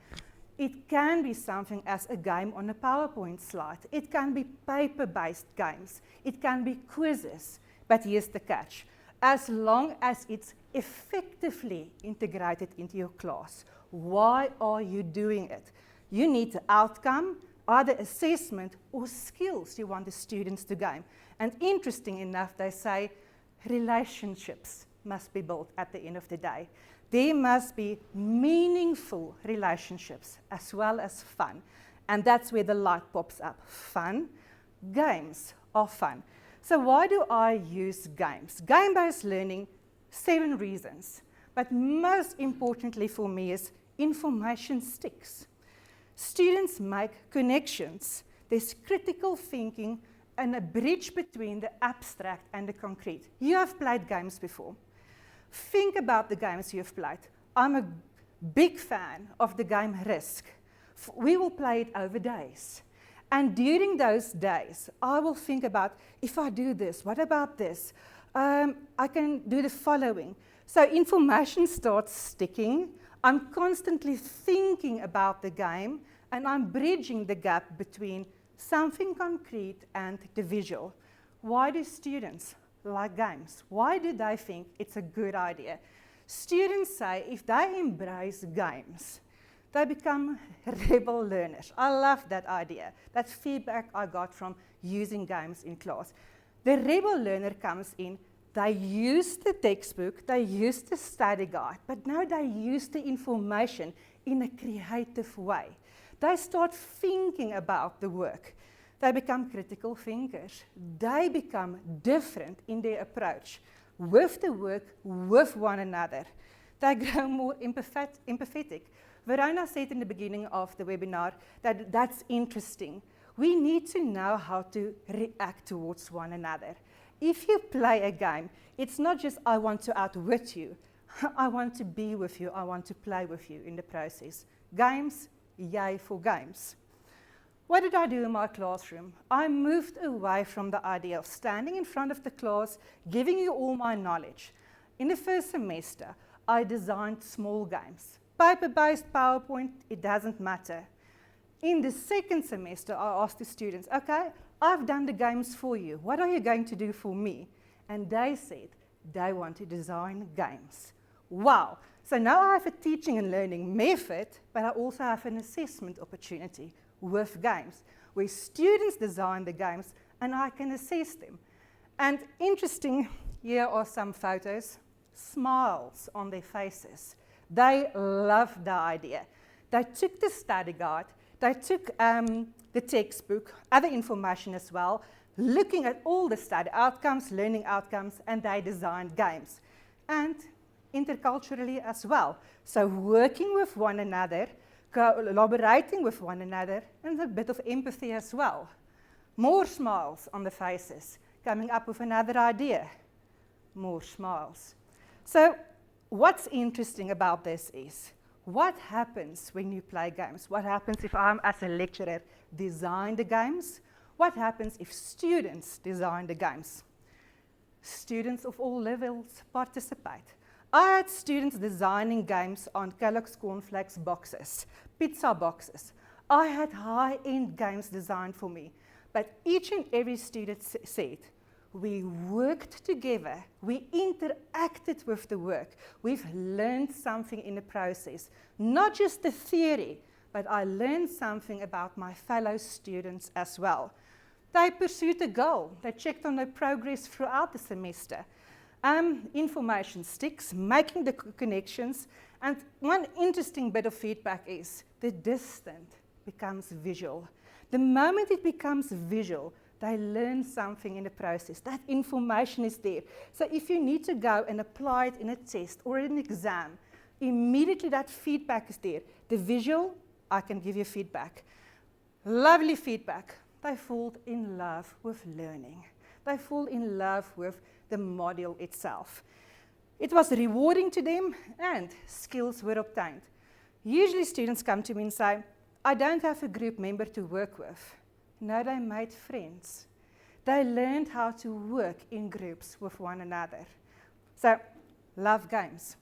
It can be something as a game on a PowerPoint slide. It can be paper-based games. It can be quizzes. But here's the catch. As long as it's effectively integrated into your class, why are you doing it? You need the outcome, either assessment or skills you want the students to gain. And interesting enough, they say relationships must be built at the end of the day. There must be meaningful relationships as well as fun. And that's where the light pops up. Fun, games are fun. So why do I use games? Game-based learning, 7 reasons. But most importantly for me is information sticks. Students make connections. There's critical thinking and a bridge between the abstract and the concrete. You have played games before. Think about the games you've played. I'm a big fan of the game Risk. We will play it over days. And during those days, I will think about, if I do this, what about this? I can do the following. So information starts sticking. I'm constantly thinking about the game, and I'm bridging the gap between something concrete and the visual. Why do students like games? Why do they think it's a good idea? Students say if they embrace games, they become rebel learners. I love that idea. That's feedback I got from using games in class. The rebel learner comes in, they use the textbook, they use the study guide, but now they use the information in a creative way. They start thinking about the work. They become critical thinkers. They become different in their approach with the work, with one another. They grow more empathetic. Verona said in the beginning of the webinar that that's interesting. We need to know how to react towards one another. If you play a game, it's not just I want to outwit you. I want to be with you. I want to play with you in the process. Games, yay for games. What did I do in my classroom? I moved away from the idea of standing in front of the class, giving you all my knowledge. In the first semester, I designed small games. Paper-based, PowerPoint, it doesn't matter. In the second semester, I asked the students, okay, I've done the games for you. What are you going to do for me? And they said they want to design games. Wow. So now I have a teaching and learning method, but I also have an assessment opportunity with games, where students design the games and I can assess them. And interesting, here are some photos, smiles on their faces. They loved the idea. They took the study guide, they took the textbook, other information as well, looking at all the study outcomes, learning outcomes, and they designed games. And interculturally as well. So working with one another, collaborating with one another, and a bit of empathy as well. More smiles on the faces, coming up with another idea. more smiles. So what's interesting about this is, what happens when you play games? What happens if I, as a lecturer, design the games? What happens if students design the games? Students of all levels participate. I had students designing games on Kellogg's cornflakes boxes, pizza boxes. I had high-end games designed for me. But each and every student said, we worked together, we interacted with the work, we've learned something in the process. Not just the theory, but I learned something about my fellow students as well. They pursued a goal, they checked on their progress throughout the semester. Information sticks, making the connections, and one interesting bit of feedback is the distant becomes visual. The moment it becomes visual, they learn something in the process. That information is there. So if you need to go and apply it in a test or an exam, immediately that feedback is there. The visual, I can give you feedback. Lovely feedback. They fall in love with learning. They fall in love with the module itself. It was rewarding to them and skills were obtained. Usually students come to me and say, I don't have a group member to work with. No, they made friends. They learned how to work in groups with one another. So, love games.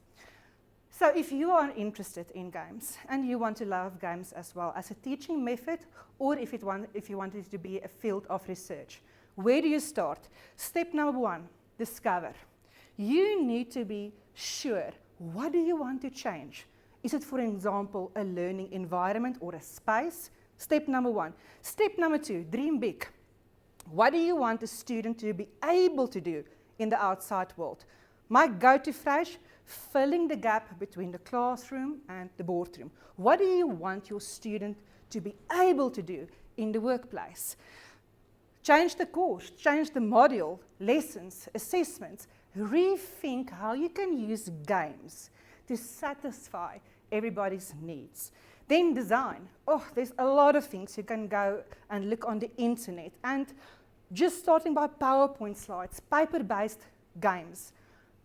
So if you are interested in games and you want to love games as well as a teaching method, or if you want it to be a field of research, where do you start? Step number 1, discover. You need to be sure, what do you want to change? Is it, for example, a learning environment or a space? Step number 1. Step number 2, dream big. What do you want the student to be able to do in the outside world? My go-to phrase, filling the gap between the classroom and the boardroom. What do you want your student to be able to do in the workplace? Change the course, change the module, lessons, assessments. Rethink how you can use games to satisfy everybody's needs. Then design. Oh, there's a lot of things. You can go and look on the internet. And just starting by PowerPoint slides, paper-based games.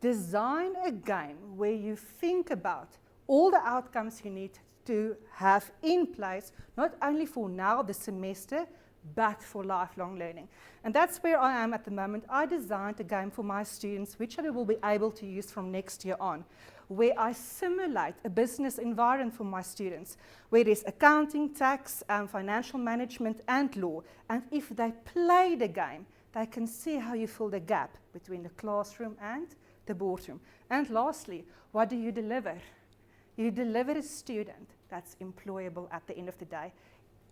Design a game where you think about all the outcomes you need to have in place, not only for now, the semester, but for lifelong learning. And that's where I am at the moment. I designed a game for my students, which I will be able to use from next year on, where I simulate a business environment for my students, where there's accounting, tax, financial management, and law. And if they play the game, they can see how you fill the gap between the classroom and the boardroom. And lastly, what do you deliver? You deliver a student that's employable at the end of the day.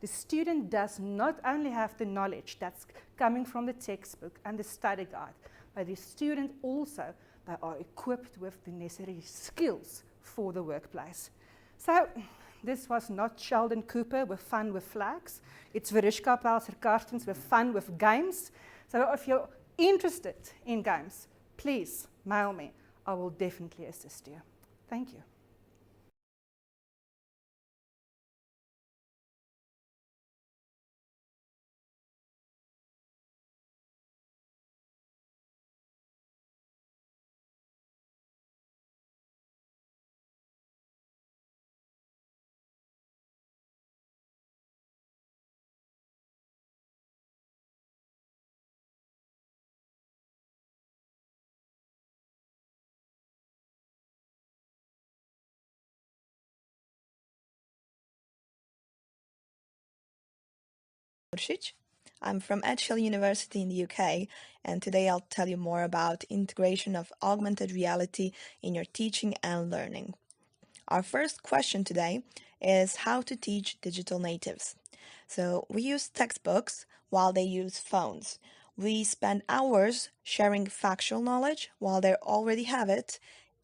The student does not only have the knowledge that's coming from the textbook and the study guide, but the student also, they are equipped with the necessary skills for the workplace. So this was not Sheldon Cooper with fun with flags. It's Veriska Pelser-Karstens with fun with games. So if you're interested in games, please mail me. I will definitely assist you. Thank you. I'm from Edge Hill University in the UK, and today I'll tell you more about integration of augmented reality in your teaching and learning. Our first question today is how to teach digital natives. So we use textbooks while they use phones. We spend hours sharing factual knowledge while they already have it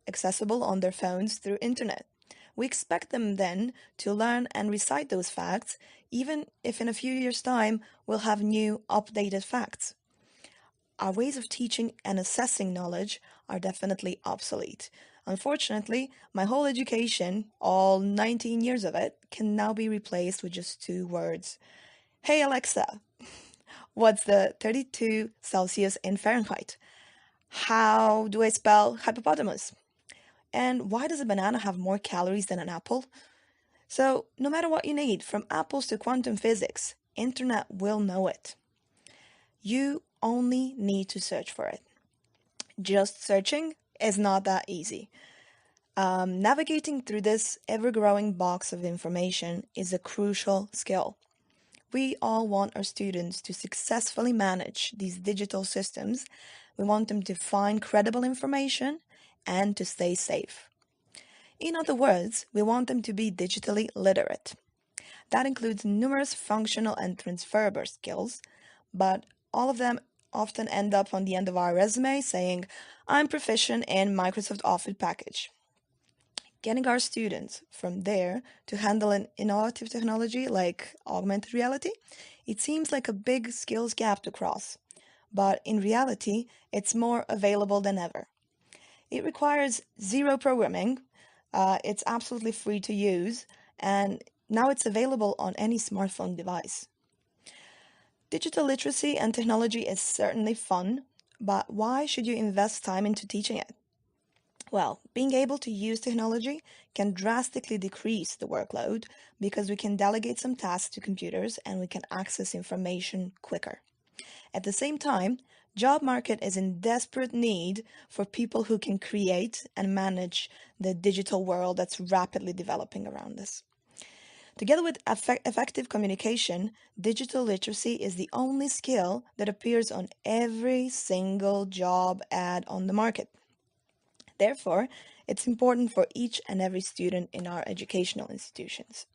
accessible on their phones through internet. We expect them then to learn and recite those facts, even if in a few years' time we'll have new, updated facts. Our ways of teaching and assessing knowledge are definitely obsolete. Unfortunately, my whole education, all 19 years of it, can now be replaced with just 2 words. Hey Alexa, what's the 32 Celsius in Fahrenheit? How do I spell hippopotamus? And why does a banana have more calories than an apple? So, no matter what you need, from apples to quantum physics, internet will know it. You only need to search for it. Just searching is not that easy. Navigating through this ever-growing box of information is a crucial skill. We all want our students to successfully manage these digital systems. We want them to find credible information and to stay safe. In other words, we want them to be digitally literate. That includes numerous functional and transferable skills, but all of them often end up on the end of our resume saying, I'm proficient in Microsoft Office package. Getting our students from there to handle an innovative technology like augmented reality, it seems like a big skills gap to cross. But in reality, it's more available than ever. It requires zero programming, it's absolutely free to use, and now it's available on any smartphone device. Digital literacy and technology is certainly fun, but why should you invest time into teaching it? Well, being able to use technology can drastically decrease the workload because we can delegate some tasks to computers and we can access information quicker. At the same time, job market is in desperate need for people who can create and manage the digital world that's rapidly developing around us. Together with effective communication, digital literacy is the only skill that appears on every single job ad on the market. Therefore, it's important for each and every student in our educational institutions.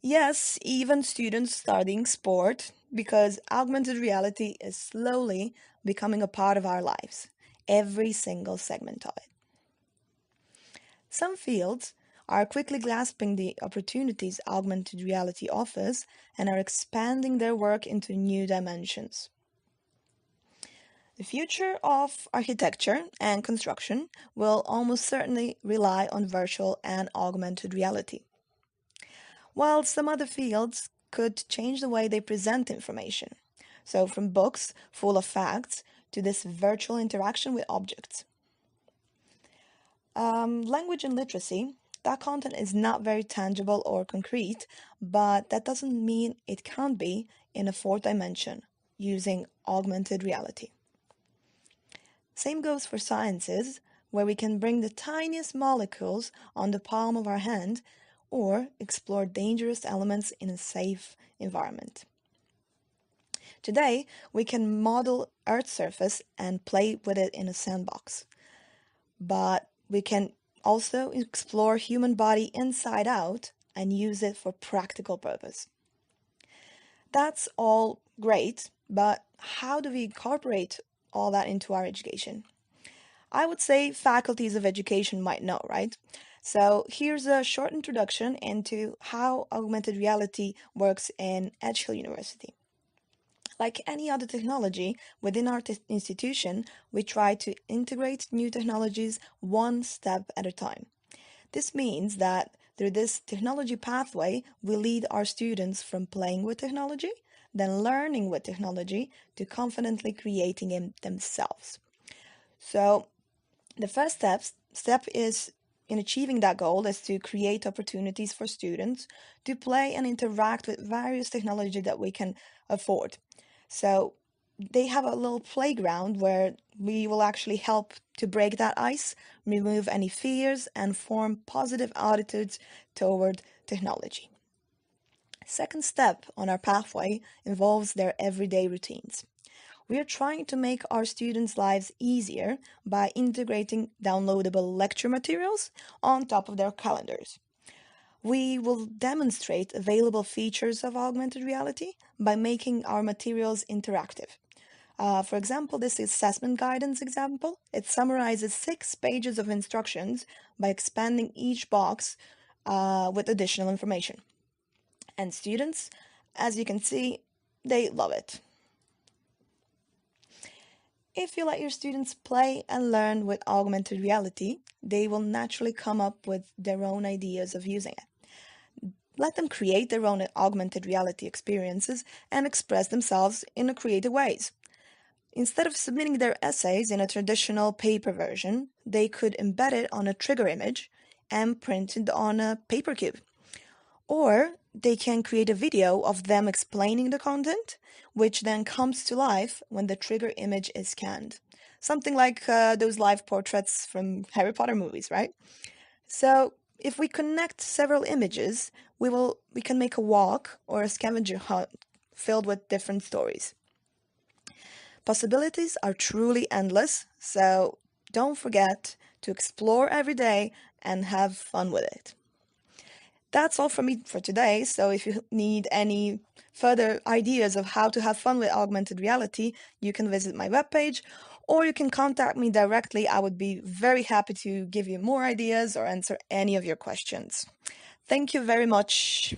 Yes, even students studying sport, because augmented reality is slowly becoming a part of our lives, every single segment of it. Some fields are quickly grasping the opportunities augmented reality offers and are expanding their work into new dimensions. The future of architecture and construction will almost certainly rely on virtual and augmented reality, while some other fields could change the way they present information. So from books full of facts to this virtual interaction with objects. Language and literacy, that content is not very tangible or concrete, but that doesn't mean it can't be in a fourth dimension using augmented reality. Same goes for sciences, where we can bring the tiniest molecules on the palm of our hand or explore dangerous elements in a safe environment. Today, we can model Earth's surface and play with it in a sandbox. But we can also explore human body inside out and use it for practical purpose. That's all great, but how do we incorporate all that into our education? I would say faculties of education might know, right? So here's a short introduction into how augmented reality works in Edge Hill University. Like any other technology within our institution, we try to integrate new technologies one step at a time. This means that through this technology pathway, we lead our students from playing with technology, then learning with technology, to confidently creating it themselves. So the first step is in achieving that goal is to create opportunities for students to play and interact with various technology that we can afford. So they have a little playground where we will actually help to break that ice, remove any fears, and form positive attitudes toward technology. Second step on our pathway involves their everyday routines. We are trying to make our students' lives easier by integrating downloadable lecture materials on top of their calendars. We will demonstrate available features of augmented reality by making our materials interactive. For example, this assessment guidance example, it summarizes 6 pages of instructions by expanding each box with additional information. And students, as you can see, they love it. If you let your students play and learn with augmented reality, they will naturally come up with their own ideas of using it. Let them create their own augmented reality experiences and express themselves in creative ways. Instead of submitting their essays in a traditional paper version, they could embed it on a trigger image and print it on a paper cube. Or they can create a video of them explaining the content, which then comes to life when the trigger image is scanned. Something like those live portraits from Harry Potter movies, right? So if we connect several images, we can make a walk or a scavenger hunt filled with different stories. Possibilities are truly endless, so don't forget to explore every day and have fun with it. That's all from me for today, so if you need any further ideas of how to have fun with augmented reality, you can visit my webpage, or you can contact me directly. I would be very happy to give you more ideas or answer any of your questions. Thank you very much.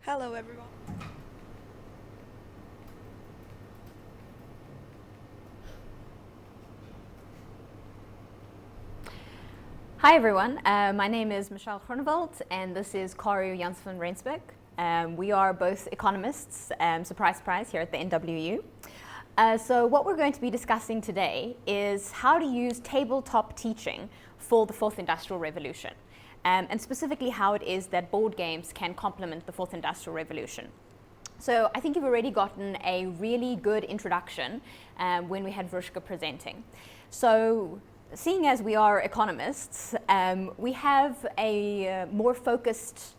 Hello, everyone. Hi everyone, my name is Michelle Groenewald and this is Karu Jans van Rensburg. We are both economists, surprise, surprise, here at the NWU. So what we're going to be discussing today is how to use tabletop teaching for the fourth industrial revolution, and specifically how it is that board games can complement the fourth industrial revolution. So I think you've already gotten a really good introduction when we had Vrishka presenting. So seeing as we are economists, we have a more focused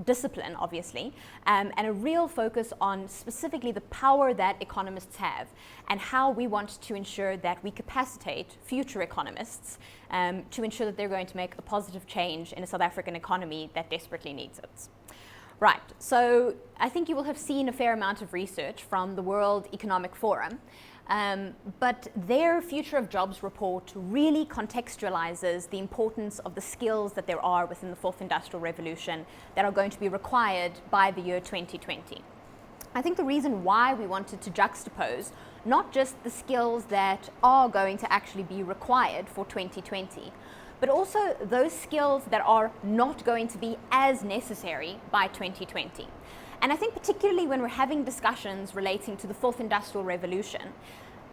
discipline, obviously, and a real focus on specifically the power that economists have and how we want to ensure that we capacitate future economists to ensure that they're going to make a positive change in a South African economy that desperately needs it. Right, so I think you will have seen a fair amount of research from the World Economic Forum. But their Future of Jobs report really contextualizes the importance of the skills that there are within the fourth industrial revolution that are going to be required by the year 2020. I think the reason why we wanted to juxtapose not just the skills that are going to actually be required for 2020, but also those skills that are not going to be as necessary by 2020. And I think particularly when we're having discussions relating to the fourth industrial revolution,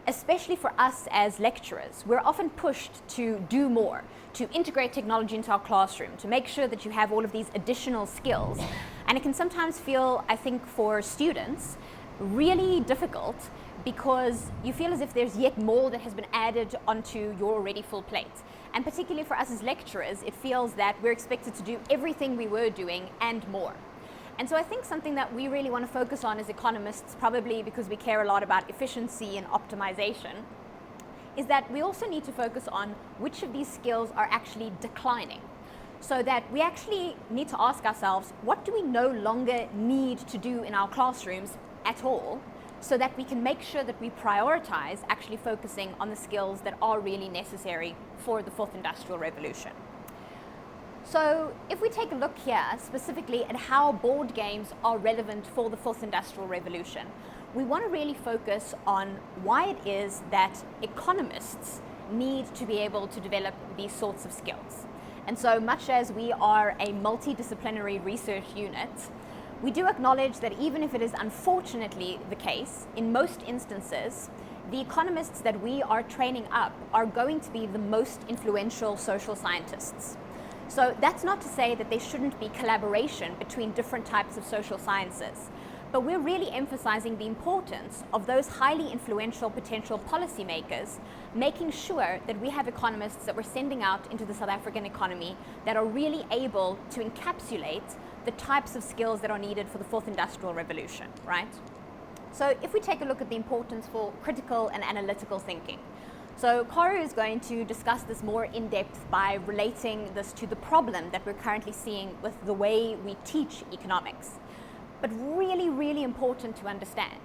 especially for us as lecturers, we're often pushed to do more, to integrate technology into our classroom, to make sure that you have all of these additional skills. And it can sometimes feel, I think, for students, really difficult because you feel as if there's yet more that has been added onto your already full plate. And particularly for us as lecturers, it feels that we're expected to do everything we were doing and more. And so I think something that we really want to focus on as economists, probably because we care a lot about efficiency and optimization, is that we also need to focus on which of these skills are actually declining. So that we actually need to ask ourselves, what do we no longer need to do in our classrooms at all, so that we can make sure that we prioritize actually focusing on the skills that are really necessary for the fourth industrial revolution. So if we take a look here specifically at how board games are relevant for the fourth industrial revolution, we want to really focus on why it is that economists need to be able to develop these sorts of skills. And so much as we are a multidisciplinary research unit, we do acknowledge that even if it is unfortunately the case, in most instances, the economists that we are training up are going to be the most influential social scientists. So that's not to say that there shouldn't be collaboration between different types of social sciences, but we're really emphasizing the importance of those highly influential potential policymakers making sure that we have economists that we're sending out into the South African economy that are really able to encapsulate the types of skills that are needed for the fourth industrial revolution, right? So if we take a look at the importance for critical and analytical thinking, so Karu is going to discuss this more in depth by relating this to the problem that we're currently seeing with the way we teach economics. But really, really important to understand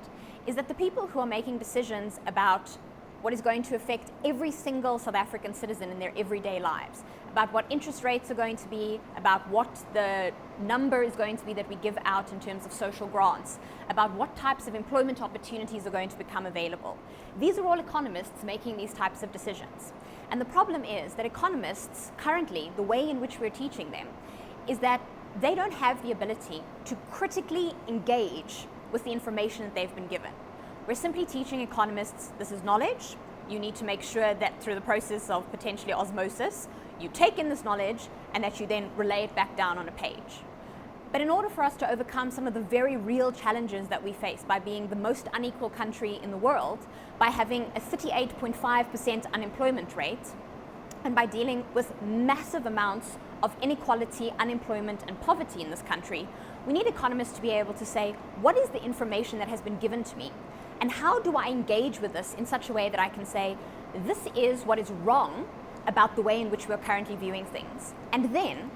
is that the people who are making decisions about what is going to affect every single South African citizen in their everyday lives, about what interest rates are going to be, about what the number is going to be that we give out in terms of social grants, about what types of employment opportunities are going to become available. These are all economists making these types of decisions. And the problem is that economists currently, the way in which we're teaching them, is that they don't have the ability to critically engage with the information that they've been given. We're simply teaching economists this is knowledge. You need to make sure that through the process of potentially osmosis, you take in this knowledge and that you then relay it back down on a page. But in order for us to overcome some of the very real challenges that we face by being the most unequal country in the world, by having a 38.5% unemployment rate, and by dealing with massive amounts of inequality, unemployment, and poverty in this country, we need economists to be able to say, what is the information that has been given to me? And how do I engage with this in such a way that I can say, this is what is wrong about the way in which we're currently viewing things? And then,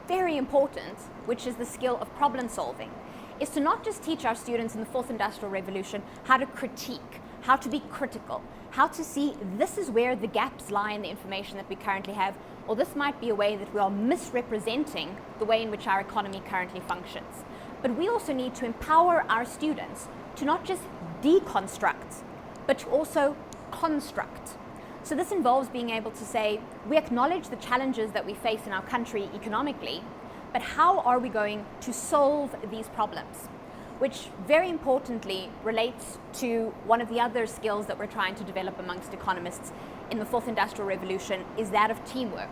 very important, which is the skill of problem solving, is to not just teach our students in the fourth industrial revolution how to critique, how to be critical, how to see this is where the gaps lie in the information that we currently have, or this might be a way that we are misrepresenting the way in which our economy currently functions. But we also need to empower our students to not just deconstruct, but to also construct. So this involves being able to say, we acknowledge the challenges that we face in our country economically, but how are we going to solve these problems? Which very importantly relates to one of the other skills that we're trying to develop amongst economists in the fourth industrial revolution, is that of teamwork.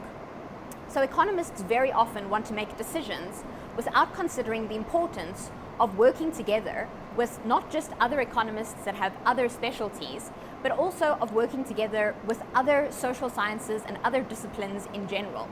So economists very often want to make decisions without considering the importance of working together with not just other economists that have other specialties, but also of working together with other social sciences and other disciplines in general.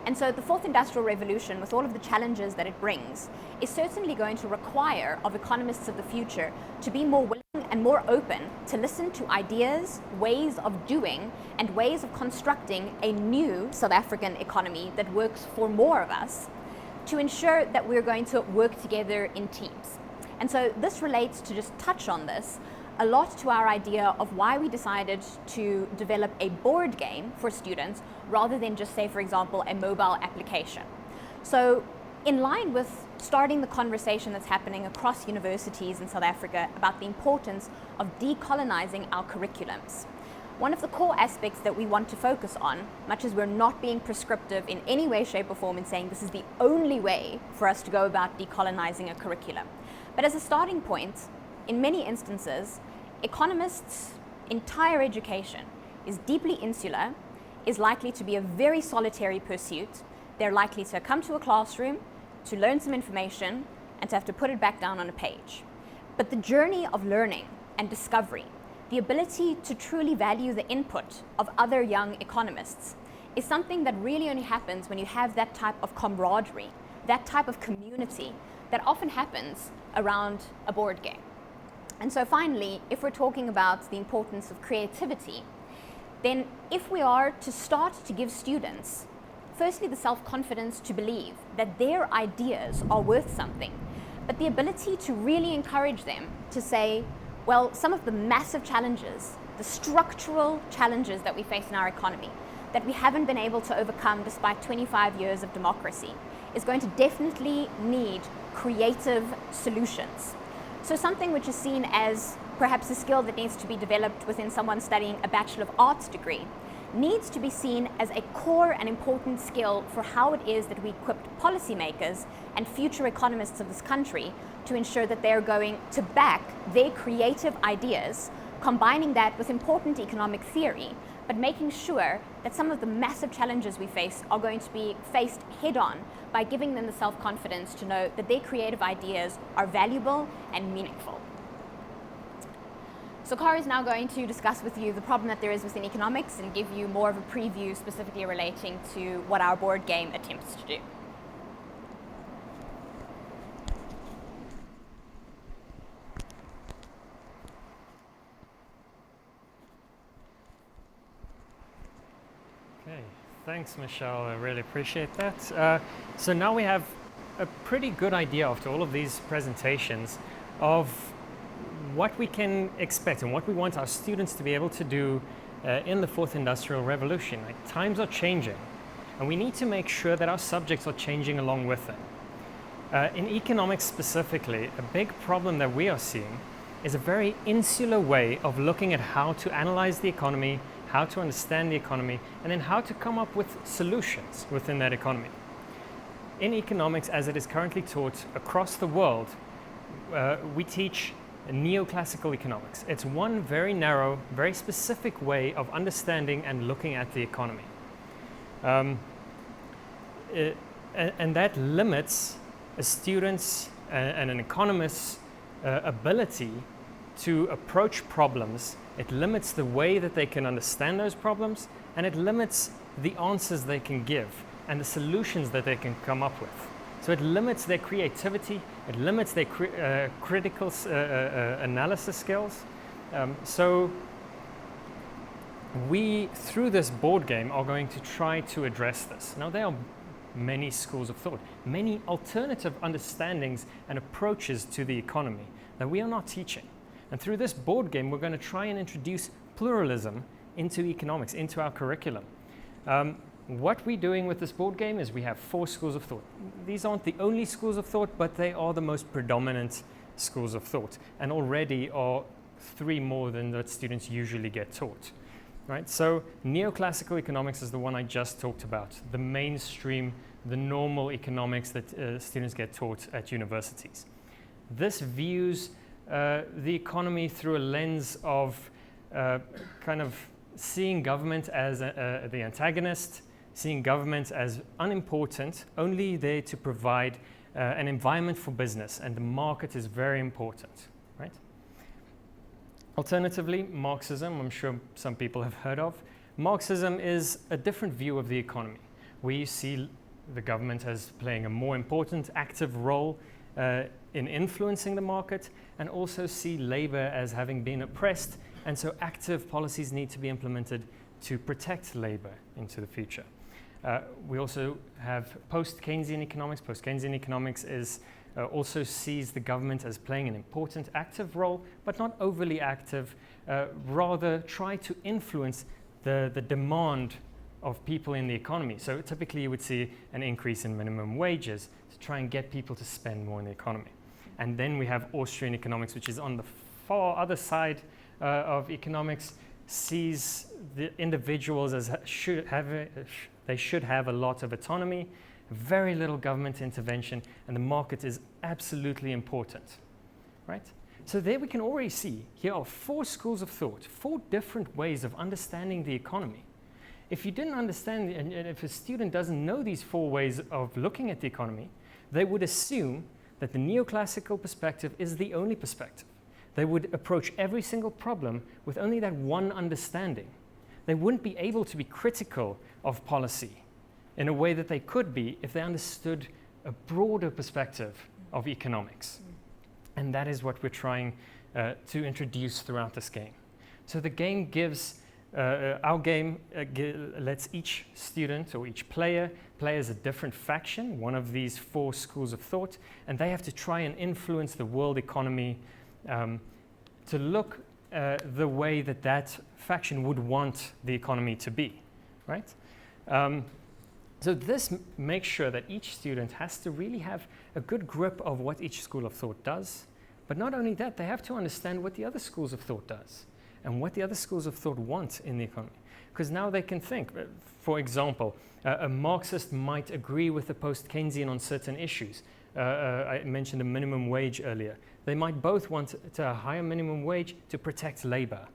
And so the fourth industrial revolution, with all of the challenges that it brings, is certainly going to require of economists of the future to be more willing and more open to listen to ideas, ways of doing, and ways of constructing a new South African economy that works for more of us, to ensure that we're going to work together in teams. And so this relates, to just touch on this, a lot to our idea of why we decided to develop a board game for students rather than just, say, for example, a mobile application. So in line with starting the conversation that's happening across universities in South Africa about the importance of decolonizing our curriculums, one of the core aspects that we want to focus on, much as we're not being prescriptive in any way, shape, or form in saying this is the only way for us to go about decolonizing a curriculum, but as a starting point, in many instances, economists' entire education is deeply insular, is likely to be a very solitary pursuit. They're likely to come to a classroom, to learn some information, and to have to put it back down on a page. But the journey of learning and discovery, the ability to truly value the input of other young economists, is something that really only happens when you have that type of camaraderie, that type of community that often happens around a board game. And so finally, if we're talking about the importance of creativity, then if we are to start to give students, firstly, the self-confidence to believe that their ideas are worth something, but the ability to really encourage them to say, well, some of the massive challenges, the structural challenges that we face in our economy, that we haven't been able to overcome despite 25 years of democracy, is going to definitely need creative solutions. So something which is seen as perhaps a skill that needs to be developed within someone studying a Bachelor of Arts degree needs to be seen as a core and important skill for how it is that we equip policymakers and future economists of this country to ensure that they're going to back their creative ideas, combining that with important economic theory, but making sure that some of the massive challenges we face are going to be faced head-on by giving them the self-confidence to know that their creative ideas are valuable and meaningful. So Kara is now going to discuss with you the problem that there is within economics and give you more of a preview specifically relating to what our board game attempts to do. Okay, thanks Michelle, I really appreciate that. So now we have a pretty good idea after all of these presentations of what we can expect and what we want our students to be able to do in the fourth industrial revolution. Like, times are changing and we need to make sure that our subjects are changing along with it. In economics specifically, a big problem that we are seeing is a very insular way of looking at how to analyze the economy, how to understand the economy, and then how to come up with solutions within that economy. In economics, as it is currently taught across the world, we teach neoclassical economics. It's one very narrow, very specific way of understanding and looking at the economy. And that limits a student's and an economist's ability to approach problems. It limits the way that they can understand those problems, and it limits the answers they can give and the solutions that they can come up with. So it limits their creativity, it limits their critical analysis skills. So we, through this board game, are going to try to address this. Now, there are many schools of thought, many alternative understandings and approaches to the economy that we are not teaching. And through this board game, we're going to try and introduce pluralism into economics, into our curriculum. What we're doing with this board game is we have 4 schools of thought. These aren't the only schools of thought, but they are the most predominant schools of thought, and already are 3 more than that students usually get taught. Right? So neoclassical economics is the one I just talked about, the mainstream, the normal economics that students get taught at universities. This views the economy through a lens of kind of seeing government as the antagonist, seeing government as unimportant, only there to provide an environment for business, and the market is very important, right? Alternatively, Marxism, I'm sure some people have heard of. Marxism is a different view of the economy. We see the government as playing a more important, active role in influencing the market, and also see labor as having been oppressed, and so active policies need to be implemented to protect labor into the future. We also have post-Keynesian economics. Post-Keynesian economics is also sees the government as playing an important active role, but not overly active, rather try to influence the demand of people in the economy. So typically you would see an increase in minimum wages to try and get people to spend more in the economy. And then we have Austrian economics, which is on the far other side of economics, sees the individuals as they should have a lot of autonomy, very little government intervention, and the market is absolutely important, right? So there we can already see, here are 4 schools of thought, 4 different ways of understanding the economy. If you didn't understand, and if a student doesn't know these 4 ways of looking at the economy, they would assume that the neoclassical perspective is the only perspective. They would approach every single problem with only that one understanding. They wouldn't be able to be critical of policy in a way that they could be if they understood a broader perspective of economics. And that is what we're trying to introduce throughout this game. So the game gives, our game lets each student or each player play as a different faction, one of these 4 schools of thought, and they have to try and influence the world economy to look the way that that faction would want the economy to be, right? So this makes sure that each student has to really have a good grip of what each school of thought does. But not only that, they have to understand what the other schools of thought does and what the other schools of thought want in the economy. Because now they can think, for example, a Marxist might agree with the post-Keynesian on certain issues. I mentioned a minimum wage earlier. They might both want a higher minimum wage to protect labor.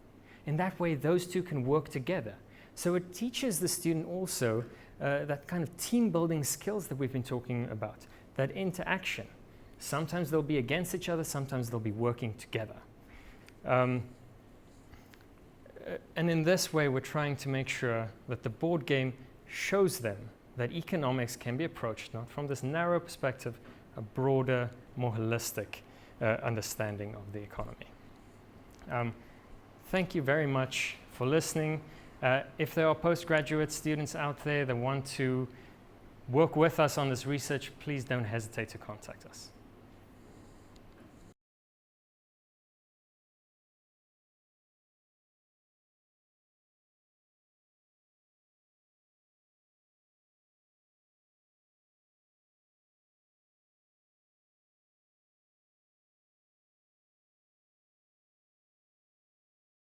In that way, those two can work together. So it teaches the student also that kind of team building skills that we've been talking about, that interaction. Sometimes they'll be against each other, sometimes they'll be working together. And in this way, we're trying to make sure that the board game shows them that economics can be approached not from this narrow perspective, a broader, more holistic understanding of the economy. Thank you very much for listening. If there are postgraduate students out there that want to work with us on this research, please don't hesitate to contact us.